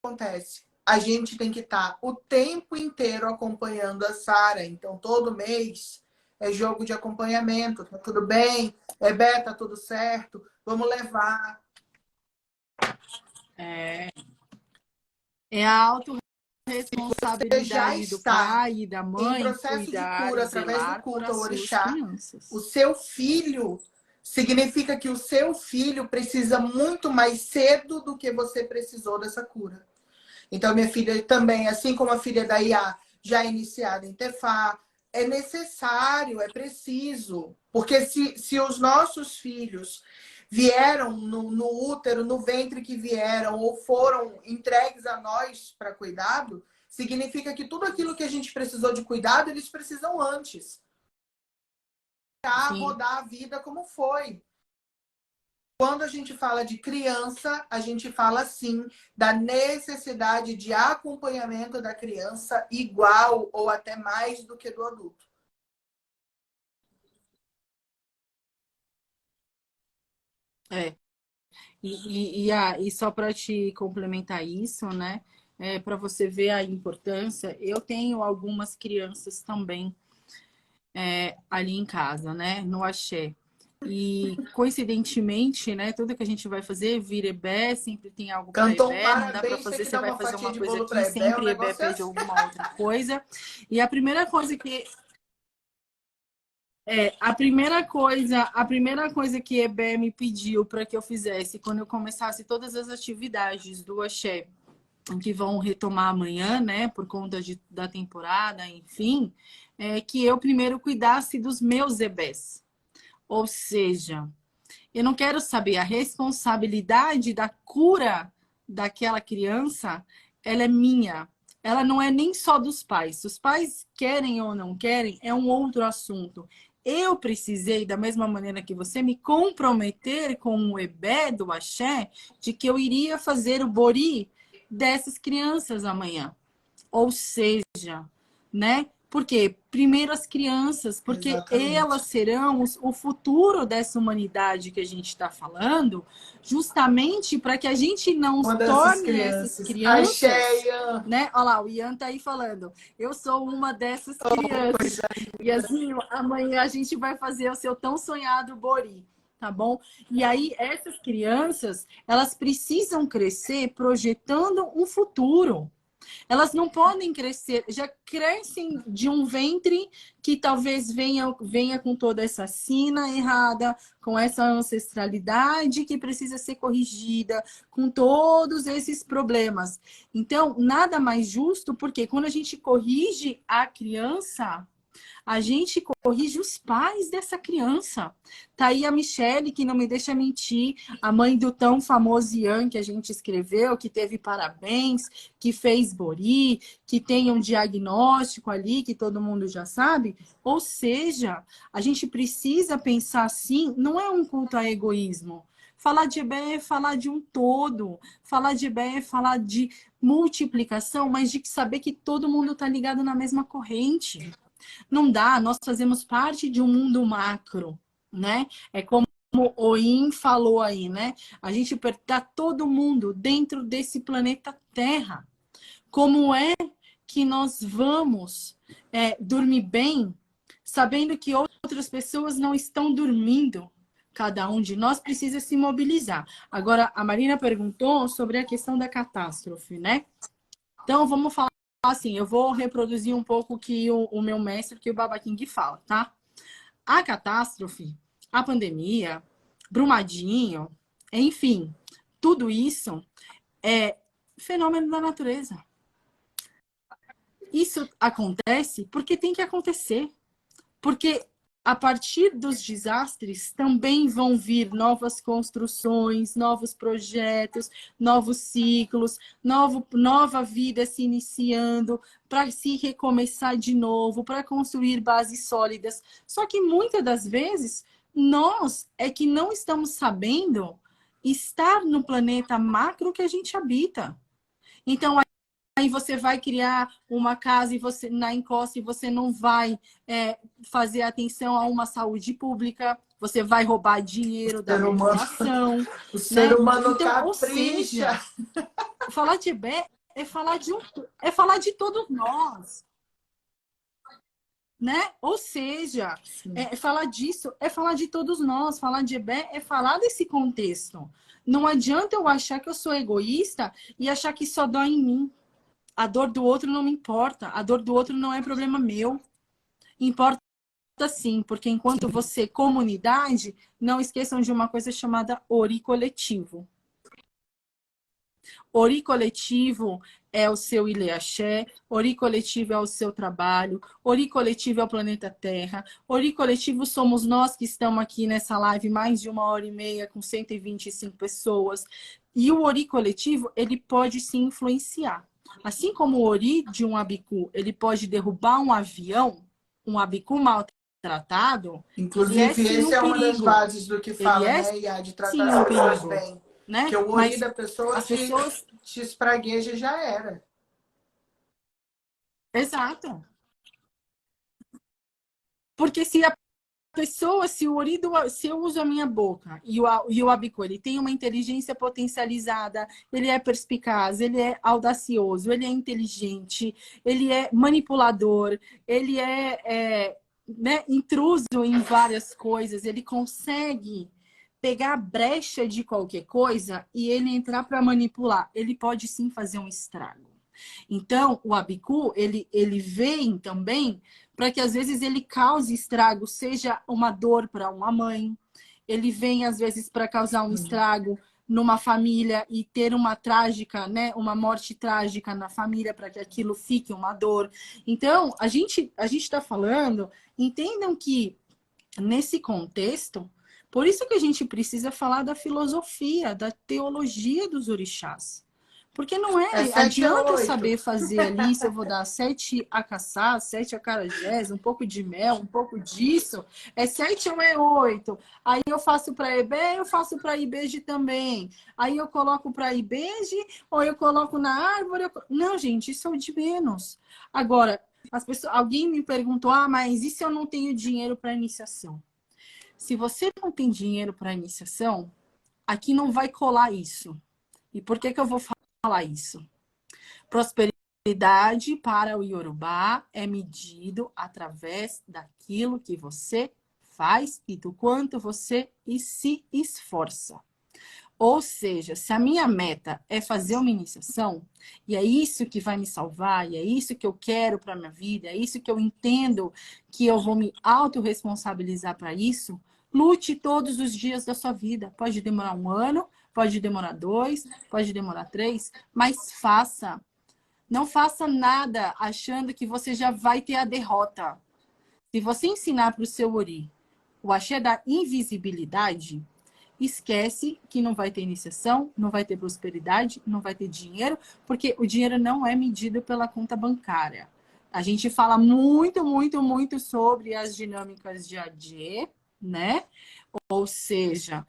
Acontece. A gente tem que estar o tempo inteiro acompanhando a Sara. Então, todo mês é jogo de acompanhamento. Tá tudo bem? Bê, tá tudo certo? Vamos levar. É a Você já autorresponsabilidade do está pai e da em mãe processo de cuidar cura e através do zelar por culto as ao suas orixá. crianças. O seu filho significa que o seu filho precisa muito mais cedo do que você precisou dessa cura. Então, minha filha também, assim como a filha da Iá, já é iniciada em Tefá, é necessário, é preciso. Porque se os nossos filhos vieram no útero, no ventre que vieram, ou foram entregues a nós para cuidado, significa que tudo aquilo que a gente precisou de cuidado, eles precisam antes. Para rodar a vida como foi. Quando a gente fala de criança, a gente fala, sim, da necessidade de acompanhamento da criança igual ou até mais do que do adulto. É. E só para te complementar isso, né? Para você ver a importância, eu tenho algumas crianças também ali em casa, né? No axé. E, coincidentemente, né, tudo que a gente vai fazer vira Ebé, sempre tem algo para Cantou um Ebé, não dá para parabéns, tem fazer, que você dar vai uma fazer fatia uma de coisa bolo aqui, pra Ebé, o sempre Ebé negócio é pede assim. alguma outra coisa. E a primeira coisa que Ebé me pediu para que eu fizesse quando eu começasse todas as atividades do Axé, que vão retomar amanhã, né, por conta da temporada, enfim, é que eu primeiro cuidasse dos meus Ebés. Ou seja, eu não quero saber a responsabilidade da cura daquela criança, ela é minha. Ela não é nem só dos pais. Se os pais querem ou não querem, é um outro assunto. Eu precisei, da mesma maneira que você, me comprometer com o Ebé do Axé, de que eu iria fazer o Bori dessas crianças amanhã. Ou seja, né? Porque primeiro as crianças, porque elas Exatamente. serão o futuro dessa humanidade que a gente está falando, justamente para que a gente não Uma dessas torne essas crianças. A crianças, Cheia. né? Olha lá, o Ian tá aí falando. Eu sou uma dessas crianças. E assim, amanhã a gente vai fazer o seu tão sonhado Bori, tá bom? E aí essas crianças, elas precisam crescer projetando um futuro. Elas não podem crescer, já crescem de um ventre que talvez venha com toda essa sina errada, com essa ancestralidade que precisa ser corrigida, com todos esses problemas. Então, nada mais justo, porque quando a gente corrige a criança, a gente corrige os pais dessa criança. Tá aí a Michelle, que não me deixa mentir, a mãe do tão famoso Ian que a gente escreveu, que teve parabéns, que fez Bori, que tem um diagnóstico ali, que todo mundo já sabe. Ou seja, a gente precisa pensar assim, não é um culto a egoísmo. Falar de EBE é falar de um todo. Falar de EBE é falar de multiplicação, mas de saber que todo mundo está ligado na mesma corrente. Não dá, nós fazemos parte de um mundo macro, né? É como o In falou aí, né? A gente está todo mundo dentro desse planeta Terra. Como é que nós vamos dormir bem, sabendo que outras pessoas não estão dormindo? Cada um de nós precisa se mobilizar. Agora, a Marina perguntou sobre a questão da catástrofe, né? Então, vamos falar assim, eu vou reproduzir um pouco que o meu mestre, que o Baba King fala, tá? A catástrofe, a pandemia, Brumadinho, enfim, tudo isso é fenômeno da natureza. Isso acontece porque tem que acontecer. Porque a partir dos desastres também vão vir novas construções, novos projetos, novos ciclos, nova vida se iniciando, para se recomeçar de novo, para construir bases sólidas. Só que muitas das vezes nós é que não estamos sabendo estar no planeta macro que a gente habita. Então, aí você vai criar uma casa e você na encosta e você não vai fazer atenção a uma saúde pública, você vai roubar dinheiro da Ser humano, população, o ser né? humano Então, ou capricha. seja, falar de EBE é falar de todos nós, né? Ou seja, falar disso é falar de todos nós, falar de EBE é falar desse contexto. Não adianta eu achar que eu sou egoísta e achar que só dói em mim. A dor do outro não me importa. A dor do outro não é problema meu. Importa sim, porque enquanto você, comunidade, não esqueçam de uma coisa chamada Ori coletivo. Ori coletivo é o seu Ileaxé, Ori coletivo é o seu trabalho, Ori coletivo é o planeta Terra, Ori coletivo somos nós que estamos aqui nessa live mais de 1h30 com 125 pessoas. E o Ori coletivo, ele pode se influenciar. Assim como o Ori de um abicu, ele pode derrubar um abicu maltratado, ele é Inclusive, sim esse um é uma das perigo. bases do que Ele fala, é né, Iá, de tratar sim as um pessoas perigo, bem. né? Porque o ori Mas da pessoa as pessoas... te espragueja e já era. Exato. Porque se a pessoa, se eu uso a minha boca e o Abico, ele tem uma inteligência potencializada, ele é perspicaz, ele é audacioso, ele é inteligente, ele é manipulador, ele é né, intruso em várias coisas, ele consegue pegar a brecha de qualquer coisa e ele entrar para manipular. Ele pode sim fazer um estrago. Então, o Abiku, ele vem também para que às vezes ele cause estrago, seja uma dor para uma mãe, ele vem às vezes para causar um estrago numa família e ter uma trágica, né, uma morte trágica na família para que aquilo fique uma dor. Então, a gente está falando, entendam que nesse contexto, por isso que a gente precisa falar da filosofia, da teologia dos orixás. Porque não É 7 a adianta 8. saber fazer ali, se eu vou dar 7 acaçás, 7 acarajés, um pouco de mel, um pouco disso, é 7 ou é 8. Aí eu faço para Ebé, eu faço para Ibeje também. Aí eu coloco para Ibeje, ou eu coloco na árvore. Não, gente, isso é o de menos. Agora, alguém me perguntou, mas e se eu não tenho dinheiro para iniciação? Se você não tem dinheiro para iniciação, aqui não vai colar isso. E por que eu vou falar isso? Prosperidade para o Yorubá é medido através daquilo que você faz e do quanto você se esforça. Ou seja, se a minha meta é fazer uma iniciação, e é isso que vai me salvar, e é isso que eu quero para a minha vida, é isso que eu entendo que eu vou me autorresponsabilizar para isso, lute todos os dias da sua vida. Pode demorar 1 ano, pode demorar 2, pode demorar 3, mas faça. Não faça nada achando que você já vai ter a derrota. Se você ensinar para o seu Ori o axé da invisibilidade, esquece que não vai ter iniciação, não vai ter prosperidade, não vai ter dinheiro, porque o dinheiro não é medido pela conta bancária. A gente fala muito, muito, muito sobre as dinâmicas de AD, né? Ou seja,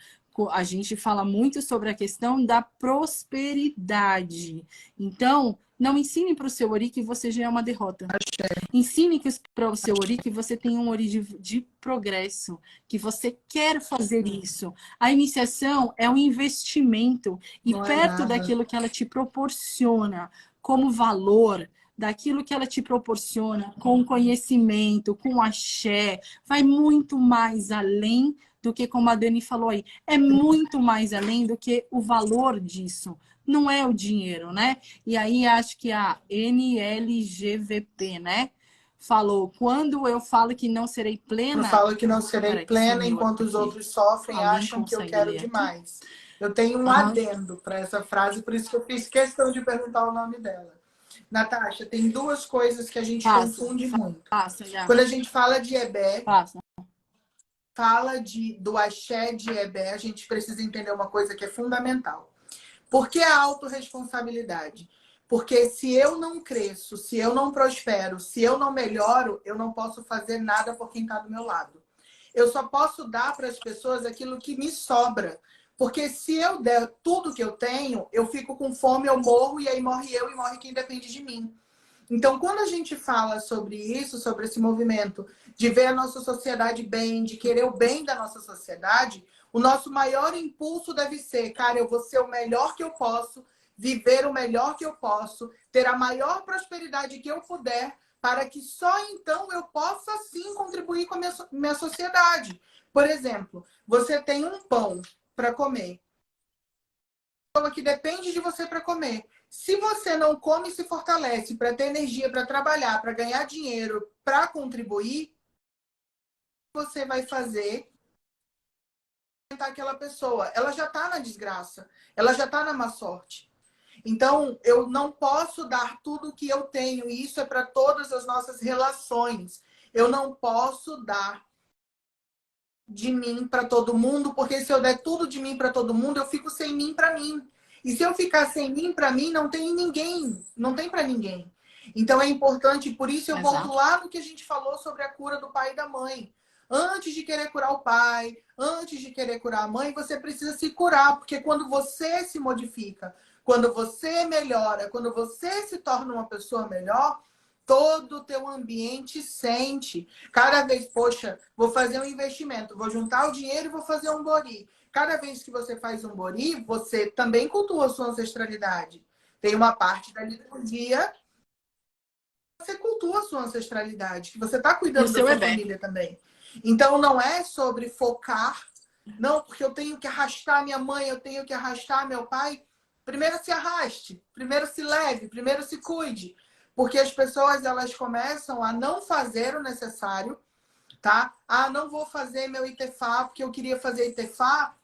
a gente fala muito sobre a questão da prosperidade. Então, não ensine para o seu Ori que você já é uma derrota. Ensine para o seu Ori que você tem um Ori de progresso, que você quer fazer isso. A iniciação é um investimento e Não é perto nada. daquilo que ela te proporciona como valor, daquilo que ela te proporciona com conhecimento, com axé, vai muito mais além do que, como a Dani falou aí, é muito mais além do que o valor disso. Não é o dinheiro, né? E aí acho que a NLGVP, né? Falou, quando eu falo que não serei Eu plena... falo que não serei Peraí, plena sumiu enquanto os aqui. outros sofrem, Alguém acham que eu consegue quero ler aqui? demais. Eu tenho um adendo para essa frase, por isso que eu fiz questão de perguntar o nome dela. Natasha, tem 2 coisas que a gente confunde muito. Passa, já. Quando a gente fala de Ebé, Passa. fala do axé de Ebé, a gente precisa entender uma coisa que é fundamental. Por que a autorresponsabilidade? Porque se eu não cresço, se eu não prospero, se eu não melhoro, eu não posso fazer nada por quem está do meu lado. Eu só posso dar para as pessoas aquilo que me sobra. Porque se eu der tudo que eu tenho, eu fico com fome, eu morro, e aí morre eu e morre quem depende de mim. Então, quando a gente fala sobre isso, sobre esse movimento de ver a nossa sociedade bem, de querer o bem da nossa sociedade, o nosso maior impulso deve ser, cara, eu vou ser o melhor que eu posso, viver o melhor que eu posso, ter a maior prosperidade que eu puder, para que só então eu possa, sim, contribuir com a minha sociedade. Por exemplo, você tem um pão para comer. Pessoa que depende de você para comer. Se você não come e se fortalece para ter energia, para trabalhar, para ganhar dinheiro, para contribuir, você vai fazer aquela pessoa. Ela já está na desgraça, ela já está na má sorte. Então, eu não posso dar tudo o que eu tenho, e isso é para todas as nossas relações. Eu não posso dar de mim para todo mundo, porque se eu der tudo de mim para todo mundo, eu fico sem mim para mim. E se eu ficar sem mim para mim, não tem ninguém, não tem para ninguém. Então é importante, por isso eu volto lá no que a gente falou sobre a cura do pai e da mãe. Antes de querer curar o pai, antes de querer curar a mãe, você precisa se curar, porque quando você se modifica, quando você melhora, quando você se torna uma pessoa melhor, todo o teu ambiente sente. Cada vez, poxa, vou fazer um investimento, vou juntar o dinheiro e vou fazer um bori. Cada vez que você faz um bori, você também cultua a sua ancestralidade. Tem uma parte da liturgia você cultua a sua ancestralidade, que você está E cuidando o da seu sua Ebé. família também. Então, não é sobre focar, não, porque eu tenho que arrastar minha mãe, eu tenho que arrastar meu pai. Primeiro se arraste, primeiro se leve, primeiro se cuide. Porque as pessoas, elas começam a não fazer o necessário, tá? Ah, não vou fazer meu ITEFA, porque eu queria fazer ITEFA,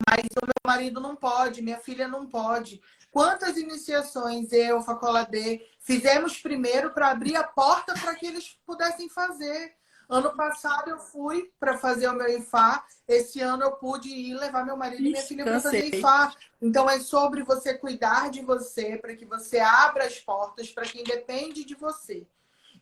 mas o meu marido não pode, minha filha não pode. Quantas iniciações eu, Facoladê, fizemos primeiro para abrir a porta para que eles pudessem fazer? Ano passado eu fui para fazer o meu IFA, esse ano eu pude ir levar meu marido e minha Ixi, filha para cansei. fazer IFA. Então é sobre você cuidar de você, para que você abra as portas para quem depende de você.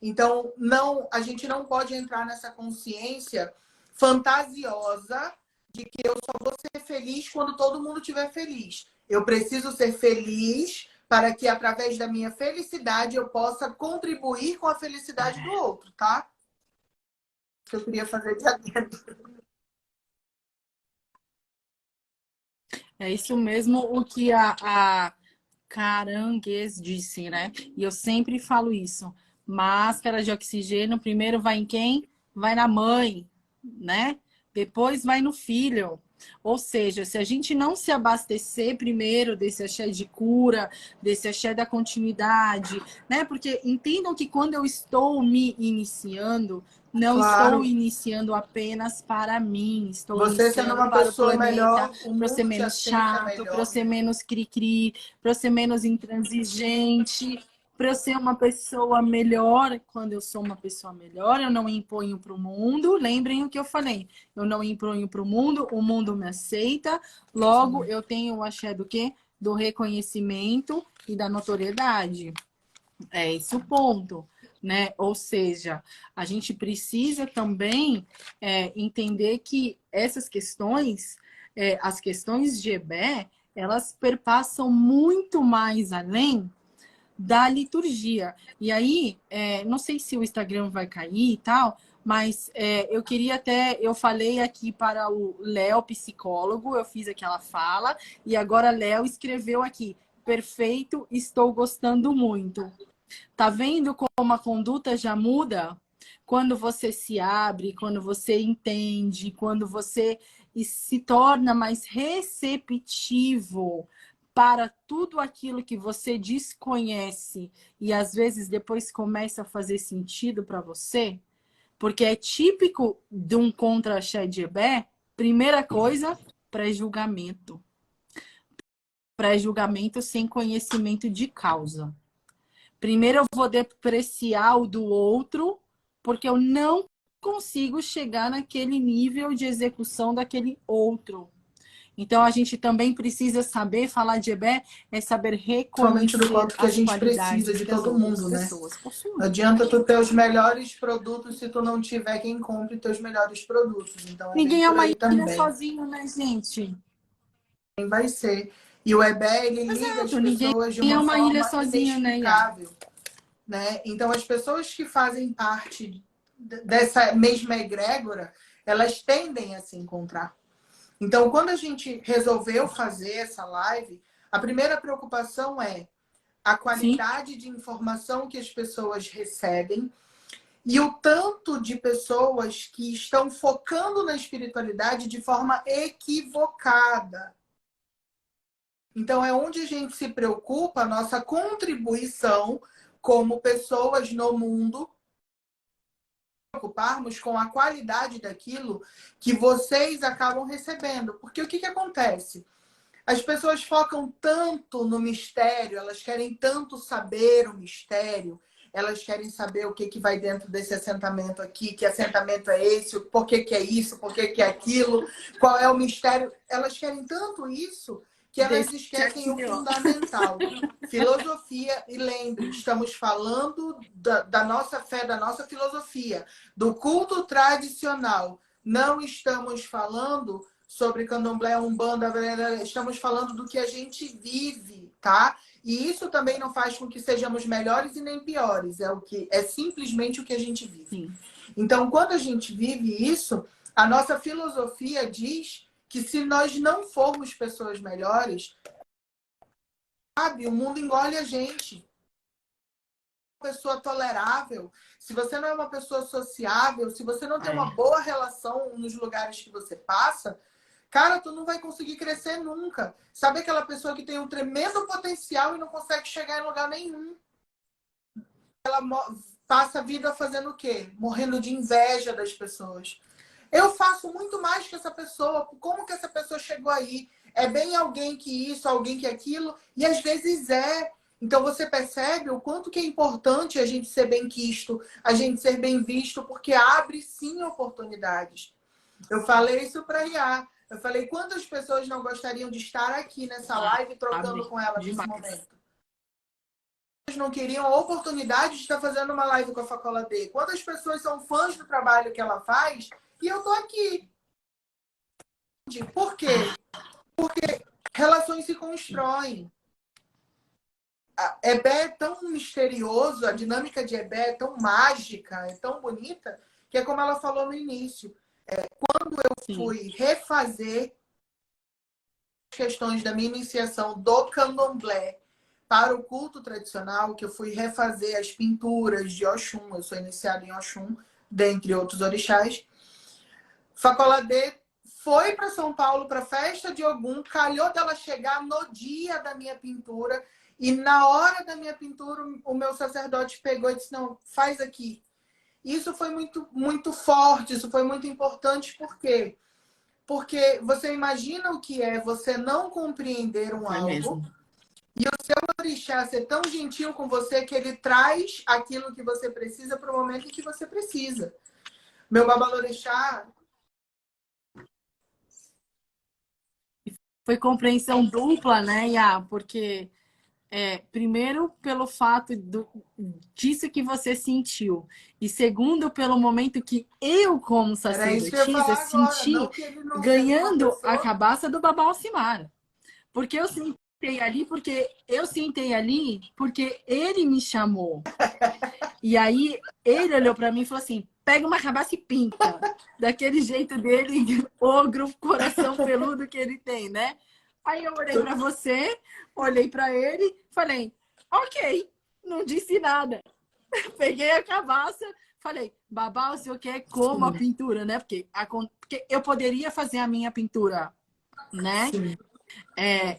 Então, não, a gente não pode entrar nessa consciência fantasiosa de que eu só vou ser feliz quando todo mundo estiver feliz. Eu preciso ser feliz para que, através da minha felicidade, eu possa contribuir com a felicidade do outro, tá? Que eu queria fazer de adendo. É isso mesmo o que a Carangues disse, né? E eu sempre falo isso. Máscara de oxigênio, primeiro vai em quem? Vai na mãe, né? Depois vai no filho. Ou seja, se a gente não se abastecer primeiro desse axé de cura, desse axé da continuidade, né? Porque entendam que quando eu estou me iniciando, não estou Claro, iniciando apenas para mim, estou você sendo iniciando uma para o pessoa planeta, melhor, o para eu ser mundo te menos aceita chato, para eu melhor, ser né? menos cri-cri, para eu ser menos intransigente, para eu ser uma pessoa melhor. Quando eu sou uma pessoa melhor, eu não imponho para o mundo. Lembrem o que eu falei. Eu não imponho para o mundo me aceita. Logo, Sim. eu tenho o axé do quê? Do reconhecimento e da notoriedade. É esse o ponto, né? Ou seja, a gente precisa também entender que essas questões, as questões de Ebé, elas perpassam muito mais além da liturgia. E aí, não sei se o Instagram vai cair e tal, mas eu queria até, eu falei aqui para o Léo, psicólogo, eu fiz aquela fala, e agora Léo escreveu aqui, perfeito, estou gostando muito. Tá vendo como a conduta já muda? Quando você se abre, quando você entende, quando você se torna mais receptivo para tudo aquilo que você desconhece e às vezes depois começa a fazer sentido para você, porque é típico de um contra-axé de Ebé, primeira coisa, pré-julgamento. Pré-julgamento sem conhecimento de causa. Primeiro eu vou depreciar o do outro, porque eu não consigo chegar naquele nível de execução daquele outro. Então a gente também precisa saber, falar de Ebé, é saber Somente do reconhecer quanto que a as gente precisa qualidades de que as todo outras mundo, né? pessoas Não possuem. adianta tu ter os melhores produtos se tu não tiver quem compre teus melhores produtos. Então é bem Ninguém é por uma aí ilha também. sozinho, né, gente? Vai ser. E o EBE, ele liga as Exato, ninguém pessoas de é uma uma ilha forma sozinho, né, Iá? inexplicável, né? Então as pessoas que fazem parte dessa mesma egrégora, elas tendem a se encontrar. Então, quando a gente resolveu fazer essa live, a primeira preocupação é a Sim, qualidade de informação que as pessoas recebem e o tanto de pessoas que estão focando na espiritualidade de forma equivocada. Então, é onde a gente se preocupa, a nossa contribuição como pessoas no mundo, preocuparmos com a qualidade daquilo que vocês acabam recebendo. Porque o que acontece? As pessoas focam tanto no mistério, elas querem tanto saber o mistério, elas querem saber o que vai dentro desse assentamento aqui, que assentamento é esse, por que é isso, por que é aquilo, qual é o mistério. Elas querem tanto isso que elas desse esquecem o aqui, ó. fundamental. Filosofia, e lembre, estamos falando da nossa fé, da nossa filosofia, do culto tradicional. Não estamos falando sobre candomblé, umbanda, estamos falando do que a gente vive, tá? E isso também não faz com que sejamos melhores e nem piores, é simplesmente o que a gente vive. Sim. Então, quando a gente vive isso, a nossa filosofia diz que se nós não formos pessoas melhores, sabe, o mundo engole a gente. pessoa tolerável, se você não é uma pessoa sociável, se você não tem É. uma boa relação nos lugares que você passa, cara, tu não vai conseguir crescer nunca. Sabe aquela pessoa que tem um tremendo potencial e não consegue chegar em lugar nenhum? Ela passa a vida fazendo o quê? Morrendo de inveja das pessoas. Eu faço muito mais que essa pessoa. Como que essa pessoa chegou aí? É bem alguém que isso, alguém que aquilo, e às vezes é. Então você percebe o quanto que é importante a gente ser bem quisto, a gente ser bem visto, porque abre sim oportunidades. Eu falei isso para a Iá. Eu falei, quantas pessoas não gostariam de estar aqui nessa live trocando Abre com ela nesse demais. momento? Não queriam a oportunidade de estar fazendo uma live com a Facola D. Quantas pessoas são fãs do trabalho que ela faz e eu tô aqui. Por quê? Porque relações se constroem. A Ebé é tão misterioso, a dinâmica de Ebé é tão mágica, é tão bonita, que é como ela falou no início. Quando eu fui refazer questões da minha iniciação do candomblé para o culto tradicional, que eu fui refazer as pinturas de Oxum, eu sou iniciada em Oxum, dentre outros orixás. Facola D foi para São Paulo para a festa de Ogum, calhou dela chegar no dia da minha pintura, e na hora da minha pintura o meu sacerdote pegou e disse, não, faz aqui. Isso foi muito, muito forte, isso foi muito importante, por quê? Porque você imagina o que é você não compreender um algo Mesmo. e o seu orixá ser tão gentil com você que ele traz aquilo que você precisa para o momento em que você precisa. Meu babalorixá... Foi compreensão dupla, né, Iá? Porque, primeiro, pelo fato disso que você sentiu. E segundo, pelo momento que eu, como Era isso que eu ia sacerdotisa, falar agora. senti Não que ele não seja uma ganhando a pessoa... cabaça do Babá Alcimara. Porque eu sentei ali porque ele me chamou. E aí ele olhou para mim e falou assim: pega uma cabaça e pinta. Daquele jeito dele, ogro, coração peludo que ele tem, né? Aí eu olhei para você, olhei para ele, falei: ok, não disse nada. Peguei a cabaça, falei: Babá, o senhor quer como a pintura, né? Porque eu poderia fazer a minha pintura, né? Sim.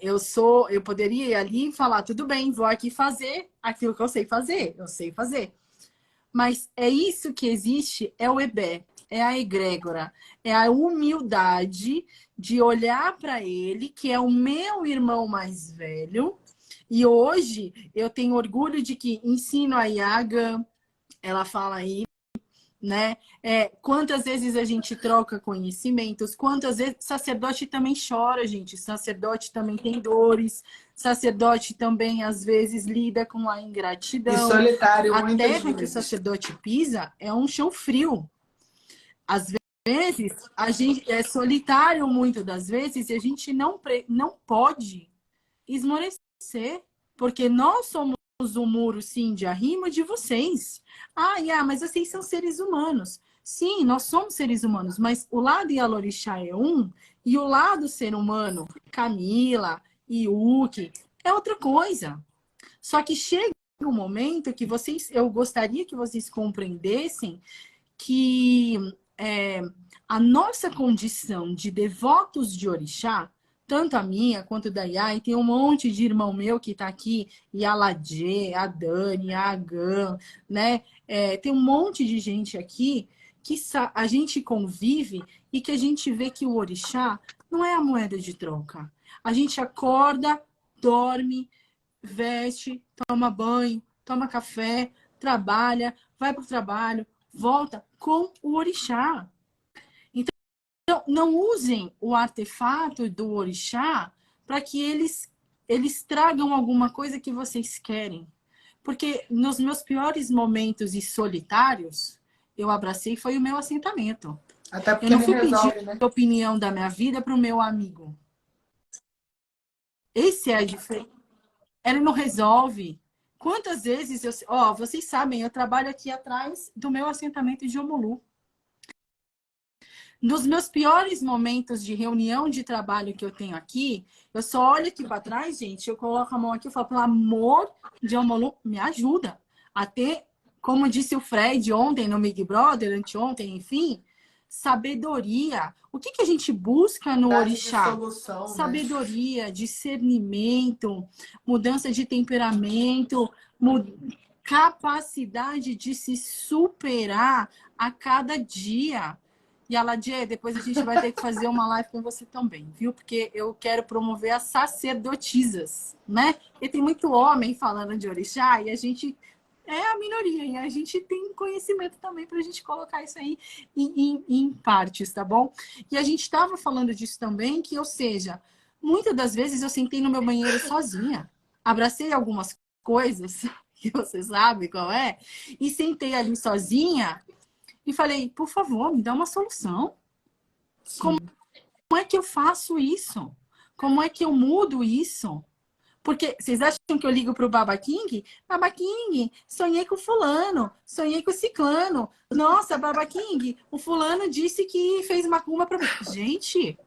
Eu poderia ir ali e falar, tudo bem, vou aqui fazer aquilo que eu sei fazer. Mas é isso que existe, é o EBE, é a egrégora, é a humildade de olhar para ele, que é o meu irmão mais velho, e hoje eu tenho orgulho de que ensino a Yaga, ela fala aí, né? Quantas vezes a gente troca conhecimentos, quantas vezes sacerdote também chora, gente. Sacerdote também tem dores, sacerdote também às vezes lida com a E ingratidão. solitário, A muitas terra que o vezes. sacerdote pisa é um chão frio. Às vezes a gente é solitário muitas das vezes e a gente não pode esmorecer, porque nós somos o muro, sim, de arrimo de vocês. Mas vocês são seres humanos. Sim, nós somos seres humanos, mas o lado Yalorixá é um e o lado ser humano, Camila e Uki, é outra coisa. Só que chega um momento que eu gostaria que vocês compreendessem que a nossa condição de devotos de orixá, tanto a minha quanto da Yá, e tem um monte de irmão meu que está aqui, e a Ladê, a Dani, a Agan, né? Tem um monte de gente aqui que a gente convive e que a gente vê que o orixá não é a moeda de troca. A gente acorda, dorme, veste, toma banho, toma café, trabalha, vai para o trabalho, volta com o orixá. Então, não usem o artefato do orixá para que eles tragam alguma coisa que vocês querem. Porque nos meus piores momentos e solitários, eu abracei foi o meu assentamento. Até Eu porque não não fui resolve, pedir né? a opinião da minha vida para o meu amigo. Esse é a diferença. Ele não resolve. Quantas vezes vocês sabem, eu trabalho aqui atrás do meu assentamento de Omolu. Nos meus piores momentos de reunião de trabalho que eu tenho aqui, eu só olho aqui para trás, gente, eu coloco a mão aqui e falo, pelo amor de Omolu, me ajuda. ter, como disse o Fred ontem no Big Brother, anteontem, enfim, sabedoria. O que a gente busca no Verdade de orixá? solução, né? Sabedoria, discernimento, mudança de temperamento, capacidade de se superar a cada dia. E a Ladia, depois a gente vai ter que fazer uma live com você também, viu? Porque eu quero promover as sacerdotisas, né? Porque tem muito homem falando de orixá e a gente é a minoria, e a gente tem conhecimento também para a gente colocar isso aí em partes, tá bom? E a gente estava falando disso também, que, ou seja, muitas das vezes eu sentei no meu banheiro sozinha, abracei algumas coisas, que você sabe qual é, e sentei ali sozinha e falei, por favor, me dá uma solução. Sim. Como é que eu faço isso? Como é que eu mudo isso? Porque vocês acham que eu ligo pro Baba King? Baba King, sonhei com fulano, sonhei com ciclano. Nossa, Baba King, o fulano disse que fez macumba pra mim. Gente,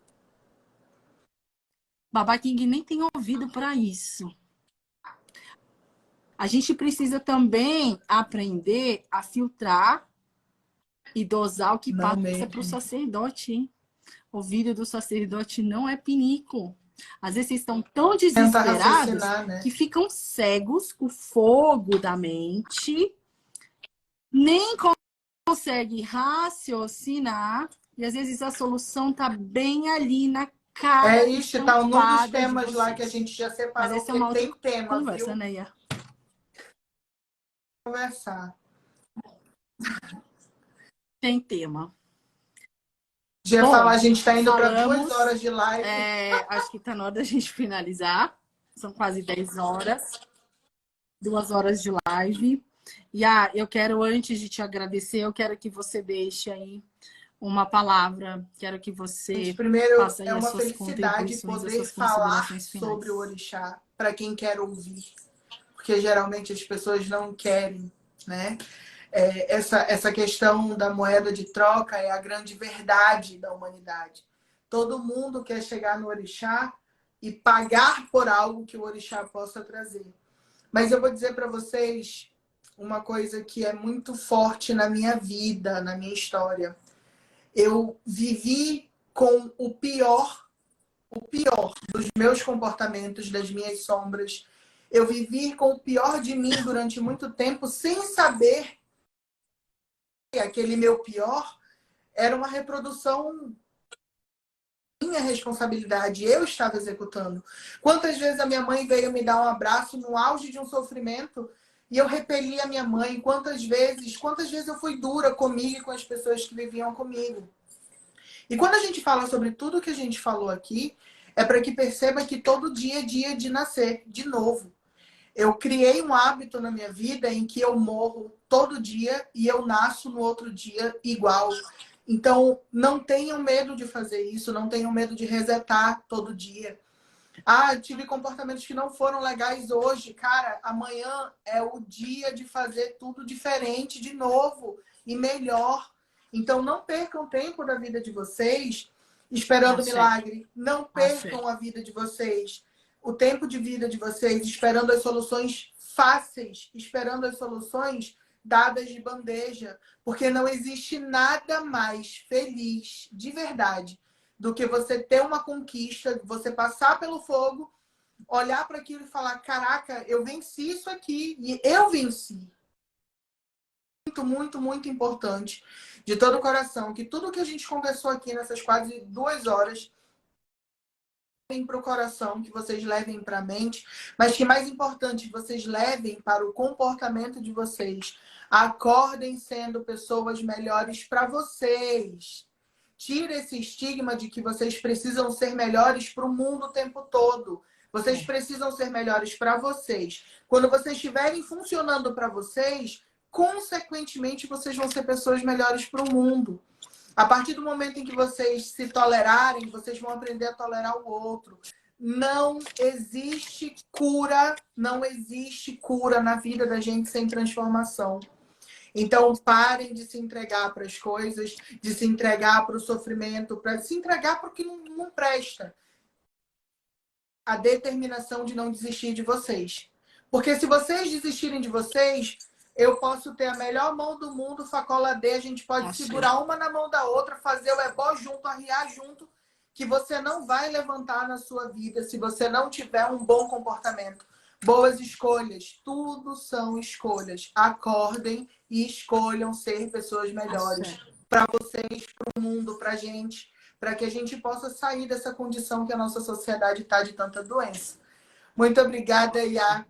Baba King nem tem ouvido para isso. A gente precisa também aprender a filtrar e dosar o que Não passa pro mesmo. sacerdote, hein? O ouvido do sacerdote não é pinico. Às vezes vocês estão tão Tenta desesperados raciocinar, né? que ficam cegos com o fogo da mente, nem consegue raciocinar, e às vezes a solução tá bem ali na cara É isso, tá num dos estampada de temas lá que a vocês. gente já Mas separou, essa é uma porque outra tem tema, conversa, viu? né, Ia? Conversar. Tem tema. Já ia falar, Bom, a gente tá indo para 2 falamos. horas de live. Acho que tá na hora da gente finalizar. São quase 10 horas. 2 horas de live. E eu quero, antes de te agradecer, eu quero que você deixe aí uma palavra. Quero que você Gente, primeiro, faça é aí as uma suas felicidade contribuições, as poder suas falar considerações finais. sobre o orixá para quem quer ouvir. Porque geralmente as pessoas não querem, né? Essa questão da moeda de troca é a grande verdade da humanidade. Todo mundo quer chegar no orixá e pagar por algo que o orixá possa trazer. Mas eu vou dizer para vocês uma coisa que é muito forte na minha vida, na minha história. Eu vivi com o pior dos meus comportamentos, das minhas sombras. Eu vivi com o pior de mim durante muito tempo sem saber que aquele meu pior era uma reprodução minha responsabilidade, eu estava executando. Quantas vezes a minha mãe veio me dar um abraço no auge de um sofrimento e eu repeli a minha mãe? Quantas vezes eu fui dura comigo e com as pessoas que viviam comigo? E quando a gente fala sobre tudo que a gente falou aqui, é para que perceba que todo dia é dia de nascer de novo. Eu criei um hábito na minha vida em que eu morro todo dia e eu nasço no outro dia igual. Então, não tenham medo de fazer isso, não tenham medo de resetar todo dia. Ah, eu tive comportamentos que não foram legais hoje. Cara, amanhã é o dia de fazer tudo diferente de novo e melhor. Então, não percam tempo da vida de vocês esperando milagre. Não percam a vida de vocês, o tempo de vida de vocês, esperando as soluções fáceis, esperando as soluções dadas de bandeja. Porque não existe nada mais feliz, de verdade, do que você ter uma conquista, você passar pelo fogo, olhar para aquilo e falar: caraca, eu venci isso aqui e eu venci. Muito, muito, muito importante, de todo o coração, que tudo que a gente conversou aqui nessas quase 2 horas levem para o coração, que vocês levem para a mente, mas que mais importante, vocês levem para o comportamento de vocês. Acordem sendo pessoas melhores para vocês. Tira esse estigma de que vocês precisam ser melhores para o mundo o tempo todo. Vocês precisam ser melhores para vocês. Quando vocês estiverem funcionando para vocês, consequentemente, vocês vão ser pessoas melhores para o mundo. A partir do momento em que vocês se tolerarem, vocês vão aprender a tolerar o outro. Não existe cura, não existe cura na vida da gente sem transformação. Então, parem de se entregar para as coisas, de se entregar para o sofrimento, para se entregar para o que não presta. A determinação de não desistir de vocês. Porque se vocês desistirem de vocês, Eu posso ter a melhor mão do mundo, Facola D, a gente pode segurar uma na mão da outra, fazer o ebó junto, arriar junto, que você não vai levantar na sua vida se você não tiver um bom comportamento. Boas escolhas, tudo são escolhas. Acordem e escolham ser pessoas melhores para vocês, para o mundo, para a gente, para que a gente possa sair dessa condição que a nossa sociedade está de tanta doença. Muito obrigada, Iá.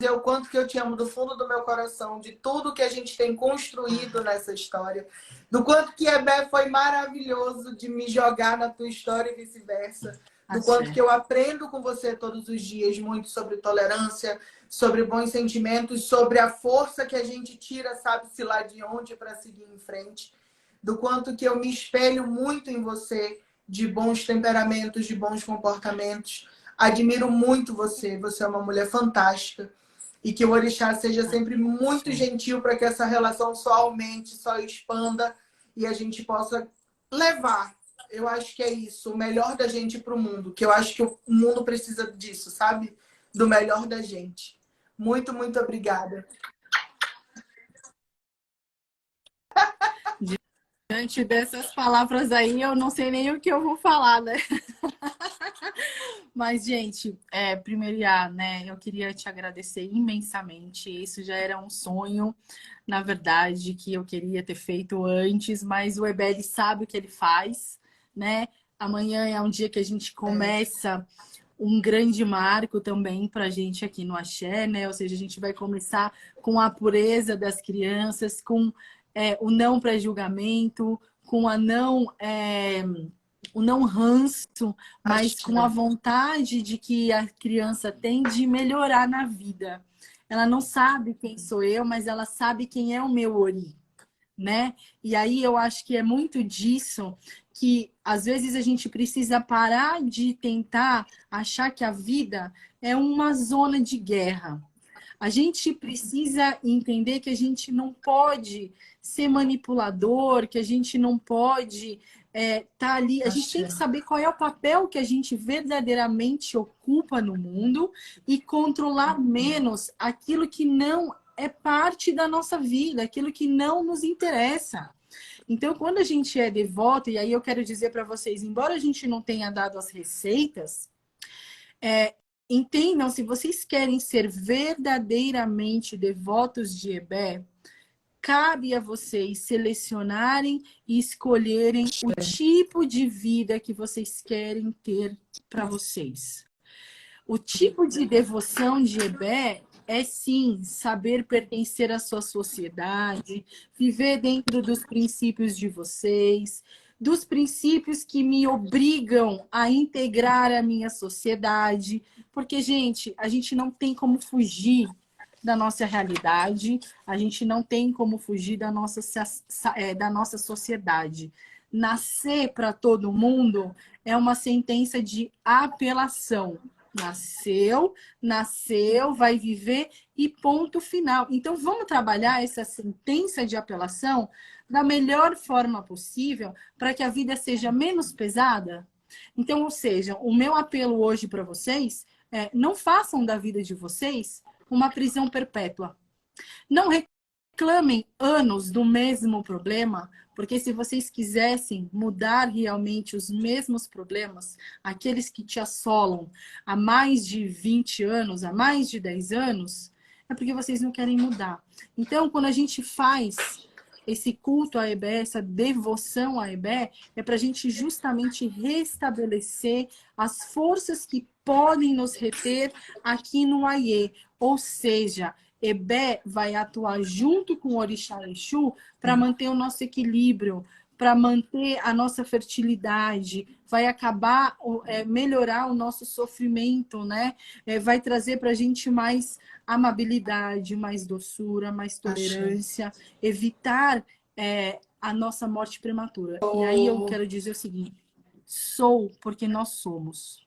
O quanto que eu te amo do fundo do meu coração, de tudo que a gente tem construído nessa história, do quanto que Ebé foi maravilhoso de me jogar na tua história e vice-versa, do quanto que eu aprendo com você todos os dias muito sobre tolerância, sobre bons sentimentos, sobre a força que a gente tira, sabe-se lá de onde, para seguir em frente, do quanto que eu me espelho muito em você, de bons temperamentos, de bons comportamentos. Admiro muito você, você é uma mulher fantástica. E que o orixá seja sempre muito gentil para que essa relação só aumente, só expanda e a gente possa levar. Eu acho que é isso, o melhor da gente para o mundo. Que eu acho que o mundo precisa disso, sabe? Do melhor da gente. Muito, muito obrigada. Diante dessas palavras aí, eu não sei nem o que eu vou falar, né? Mas, gente, primeiro, né, eu queria te agradecer imensamente. Isso já era um sonho, na verdade, que eu queria ter feito antes, mas o Ebé sabe o que ele faz, né? Amanhã é um dia que a gente começa um grande marco também para a gente aqui no Axé, né? Ou seja, a gente vai começar com a pureza das crianças, com o não pré-julgamento, com o não ranço, mas com a vontade de que a criança tem de melhorar na vida. Ela não sabe quem sou eu, mas ela sabe quem é o meu ori, né? E aí eu acho que é muito disso que às vezes a gente precisa parar de tentar achar que a vida é uma zona de guerra. A gente precisa entender que a gente não pode ser manipulador, que a gente não pode tá ali. A gente tem que saber qual é o papel que a gente verdadeiramente ocupa no mundo e controlar menos aquilo que não é parte da nossa vida, aquilo que não nos interessa. Então, quando a gente é devoto, e aí eu quero dizer para vocês, embora a gente não tenha dado as receitas, entendam, se vocês querem ser verdadeiramente devotos de Ebé, cabe a vocês selecionarem e escolherem o tipo de vida que vocês querem ter para vocês. O tipo de devoção de Ebé é, sim, saber pertencer à sua sociedade, viver dentro dos princípios de vocês, dos princípios que me obrigam a integrar a minha sociedade. Porque, gente, a gente não tem como fugir da nossa realidade, a gente não tem como fugir da nossa sociedade. Nascer para todo mundo é uma sentença de apelação. Nasceu, vai viver e ponto final. Então, vamos trabalhar essa sentença de apelação da melhor forma possível para que a vida seja menos pesada. Então, ou seja, o meu apelo hoje para vocês é: não façam da vida de vocês uma prisão perpétua. Não reclamem anos do mesmo problema, porque se vocês quisessem mudar realmente os mesmos problemas, aqueles que te assolam há mais de 20 anos, há mais de 10 anos, é porque vocês não querem mudar. Então, quando a gente faz esse culto a Ebé, essa devoção a Ebé, é para a gente justamente restabelecer as forças que podem nos reter aqui no Aiê. Ou seja, Ebé vai atuar junto com o Orixá Exu para manter o nosso equilíbrio, para manter a nossa fertilidade, vai acabar, melhorar o nosso sofrimento, né? Vai trazer para a gente mais amabilidade, mais doçura, mais tolerância, evitar a nossa morte prematura. E aí eu quero dizer o seguinte: sou porque nós somos.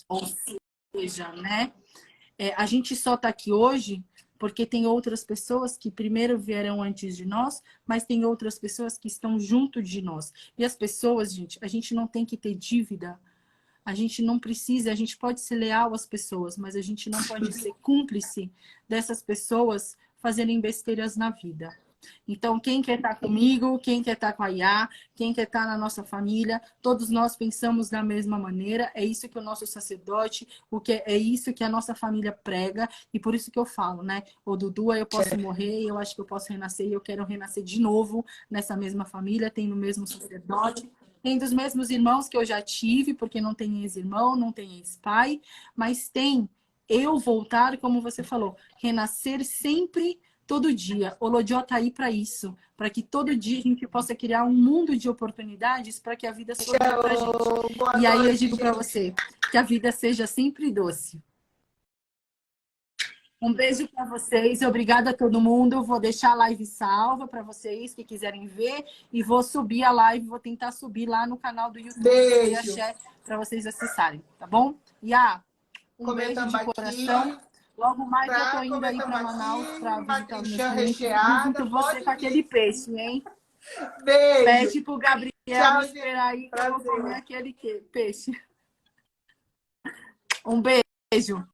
Ou seja, né? A gente só está aqui hoje porque tem outras pessoas que primeiro vieram antes de nós, mas tem outras pessoas que estão junto de nós. E as pessoas, gente, a gente não tem que ter dívida A gente não precisa, a gente pode ser leal às pessoas, mas a gente não pode ser cúmplice dessas pessoas fazerem besteiras na vida. Então, quem quer estar comigo, quem quer estar com a Iá, quem quer estar na nossa família, todos nós pensamos da mesma maneira. É isso que o nosso sacerdote, é isso que a nossa família prega. E por isso que eu falo, né? O Dudu, eu posso morrer, eu acho que eu posso renascer, e eu quero renascer de novo nessa mesma família, tendo o mesmo sacerdote, tendo os mesmos irmãos que eu já tive, porque não tem ex-irmão, não tem ex-pai, mas tem eu voltar, como você falou, renascer sempre, todo dia. O Lodió tá aí para isso, para que todo dia a gente possa criar um mundo de oportunidades para que a vida sorria pra gente. Boa E aí eu noite, digo para gente. você, que a vida seja sempre doce. Um beijo para vocês, obrigada a todo mundo. Vou deixar a live salva para vocês que quiserem ver e vou subir a live, vou tentar subir lá no canal do YouTube Beijo. para vocês acessarem, tá bom? Um beijo de coração. Logo mais eu tô indo aí para Manaus para visitar os meus Matrixã clientes. recheada. Visito você com aquele peixe, hein? Beijo. Pede pro Gabriel Tchau, me esperar aí que eu vou prazer. comer aquele peixe. Um beijo.